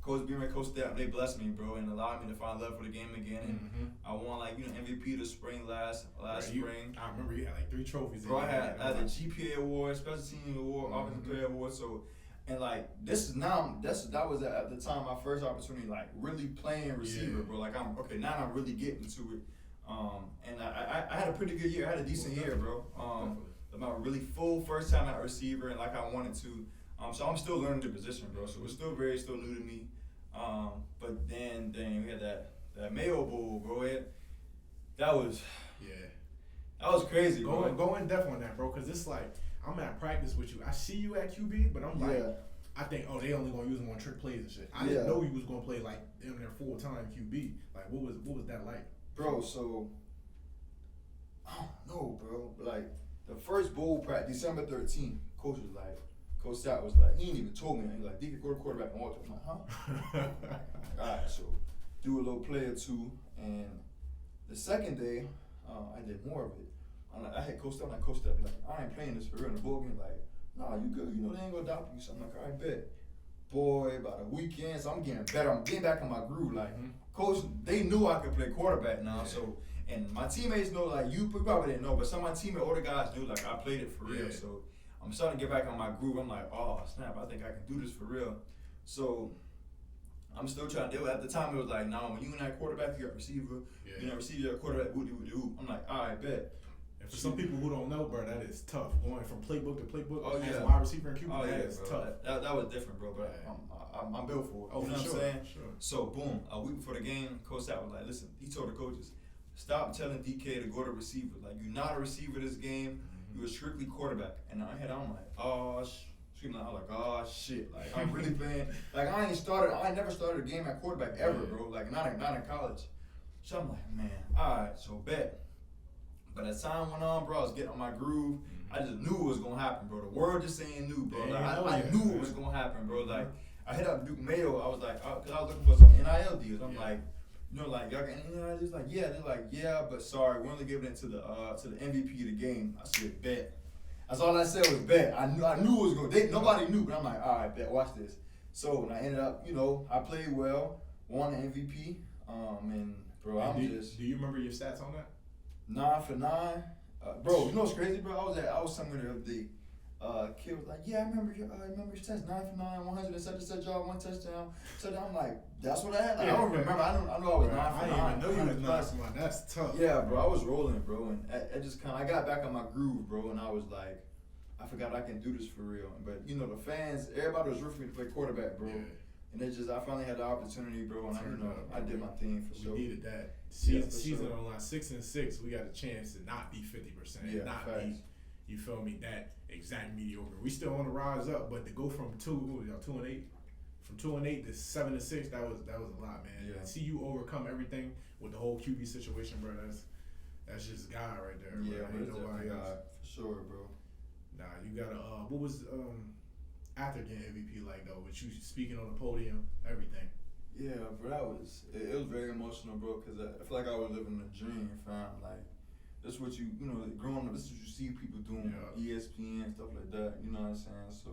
Coach Beamer, Coach Step, they blessed me, bro, and allowed me to find love for the game again. And I won, MVP the spring last spring. I remember you had 3 trophies. Bro, I had the GPA award, Special Team Award, Offensive Player Award. So, and that was at the time my first opportunity, really playing receiver, bro. Now I'm really getting to it. And I had a pretty good year. I had a decent year, bro. My really full first time at receiver, and I wanted to. So I'm still learning the position, bro. So it's still new to me. But then we had that Mayo Bowl, bro. That was crazy, bro. Go in depth on that, bro, because it's I'm at practice with you. I see you at QB, but I'm I think, they only gonna use him on trick plays and shit. I didn't know you was gonna play in their full time QB. What was that like, bro? So I don't know, bro. The first bowl practice, December 13th, Coach Stout was he ain't even told me. He's like, DK, go to quarterback and watch. I'm like, huh? All right, so do a little play or two. And the second day, I did more of it. I had Coach Stout, Coach Stout, I ain't playing this for real in the bowl game. Nah, you good. They ain't gonna adopt you. So I'm like, all right, bet. Boy, about a weekend, so I'm getting better. I'm getting back in my groove. Coach, they knew I could play quarterback now. Yeah. So, and my teammates know, you probably didn't know, but some of my teammates, older guys knew, I played it for real. So I'm starting to get back on my groove. I'm like, oh, snap, I think I can do this for real. So I'm still trying to do it. At the time, it was nah, when you in that quarterback, you got receiver. Yeah. You know, receiver, you got quarterback, whoop. I'm like, all right, bet. And for some people who don't know, bro, that is tough. Going from playbook to playbook as wide receiver and QB, that is tough. That was different, bro, but I'm built for it. Oh, you know what I'm saying? Sure. So, boom, a week before the game, Coach Stout was like, listen, he told the coaches, stop telling DK to go to receiver. You're not a receiver this game. You were strictly quarterback. And in my head, I'm like, oh, shit. I'm really playing. I never started a game at quarterback ever, bro. Not in college. So I'm like, man, all right, so bet. But as time went on, bro, I was getting on my groove. I just knew it was gonna happen, bro. The world just saying new, bro. I knew it was gonna happen, bro. I hit up Duke Mayo. I was cause I was looking for some NIL deals. I'm y'all got any NIL deals? Yeah. They're yeah, but sorry, we're only giving it to the MVP of the game. I said, bet. That's all I said was bet. I knew it was gonna. Nobody knew, but I'm like, all right, bet. Watch this. So when I ended up, I played well, won the MVP, and bro, do you remember your stats on that? 9 for 9, bro. You know what's crazy, bro? I was somewhere the other day. Kid was like, yeah, I remember your stats, 9 for 9, 100 and such yard, 1 touchdown. So I'm like, that's what I had. I don't remember. I know I was 9 for 9. I didn't even know you was 9 for 9. That's tough. Yeah, bro. I was rolling, bro, and I just I got back on my groove, bro, and I was like, I forgot I can do this for real. But the fans, everybody was rooting for me to play quarterback, bro. Yeah. And I finally had the opportunity, bro, and I did my thing for sure. We needed that. Season on line 6-6, we got a chance to not be 50%, be, you feel me, that exact mediocre. We still on the rise up, but to go from 2-8, from 2-8 to 7-6, that was a lot, man. Yeah. And see you overcome everything with the whole QB situation, bro. That's just God right there. Yeah, bro. Ain't nobody else. for sure, bro. Nah, you gotta. What was after getting MVP like though? With you speaking on the podium, everything. Yeah, bro, it was very emotional, bro, because I feel like I was living a dream, fam. Like, that's what growing up, this is what you see people doing on ESPN, stuff like that, you know what I'm saying? So,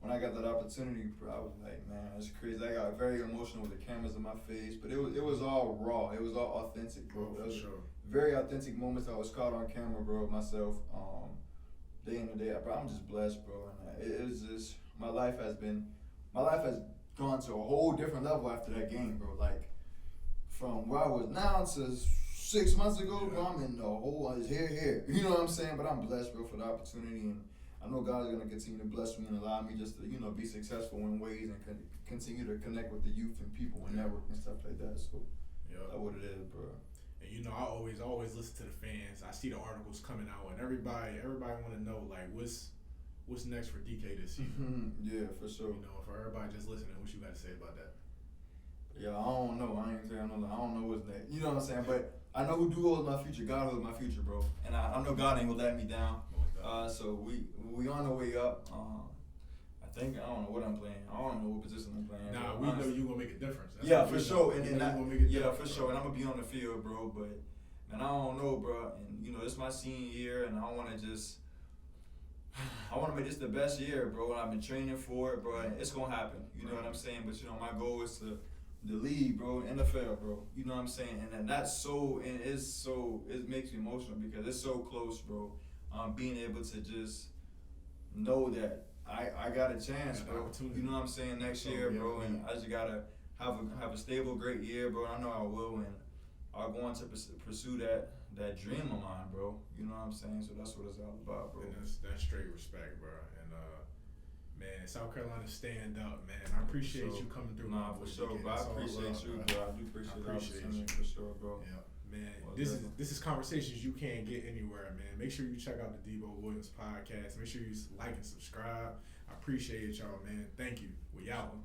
when I got that opportunity, bro, I was like, man, it's crazy. I got very emotional with the cameras in my face, but it was all raw. It was all authentic, bro. For sure. Very authentic moments I was caught on camera, bro, myself, day in and day out, bro. I'm just blessed, bro, and it is just, my life has gone to a whole different level after that game, bro. Like, from where I was now to 6 months ago, bro, I'm in the whole, here. You know what I'm saying? But I'm blessed, bro, for the opportunity, and I know God is going to continue to bless me and allow me just to, be successful in ways and continue to connect with the youth and people and network and stuff like that. So, that's what it is, bro. And I always listen to the fans. I see the articles coming out, and everybody want to know, like, what's next for DK this season? Yeah, for sure. For everybody just listening, what you got to say about that? Yeah, I don't know. I ain't saying I don't know what's next. You know what I'm saying? But I know who do hold my future. God holds my future, bro. And I know God ain't gonna let me down. So we on the way up. I don't know what I'm playing. I don't know what position I'm playing. Nah, we know you gonna make a difference. That's for sure. And for sure. And I'm gonna be on the field, bro. But man, I don't know, bro. And it's my senior year, and I want to make this the best year, bro. And I've been training for it, bro. And it's gonna happen. You know what I'm saying? But my goal is to the league, bro, NFL, bro. You know what I'm saying? And it makes me emotional because it's so close, bro. Being able to just know that I got a chance, bro. You know what I'm saying? Next year, bro. And I just gotta have a stable, great year, bro. I know I will, and I'll go on to pursue that dream of mine, bro. You know what I'm saying? So that's what it's all about, bro. And that's straight respect, bro. And man, South Carolina stand up, man. I appreciate you coming through. Nah, for sure, bro. I appreciate you, bro. I do appreciate the opportunity, for sure, bro. Yeah, man. Well, this is conversations you can't get anywhere, man. Make sure you check out the Debo Williams podcast. Make sure you like and subscribe. I appreciate y'all, man. Thank you. We out.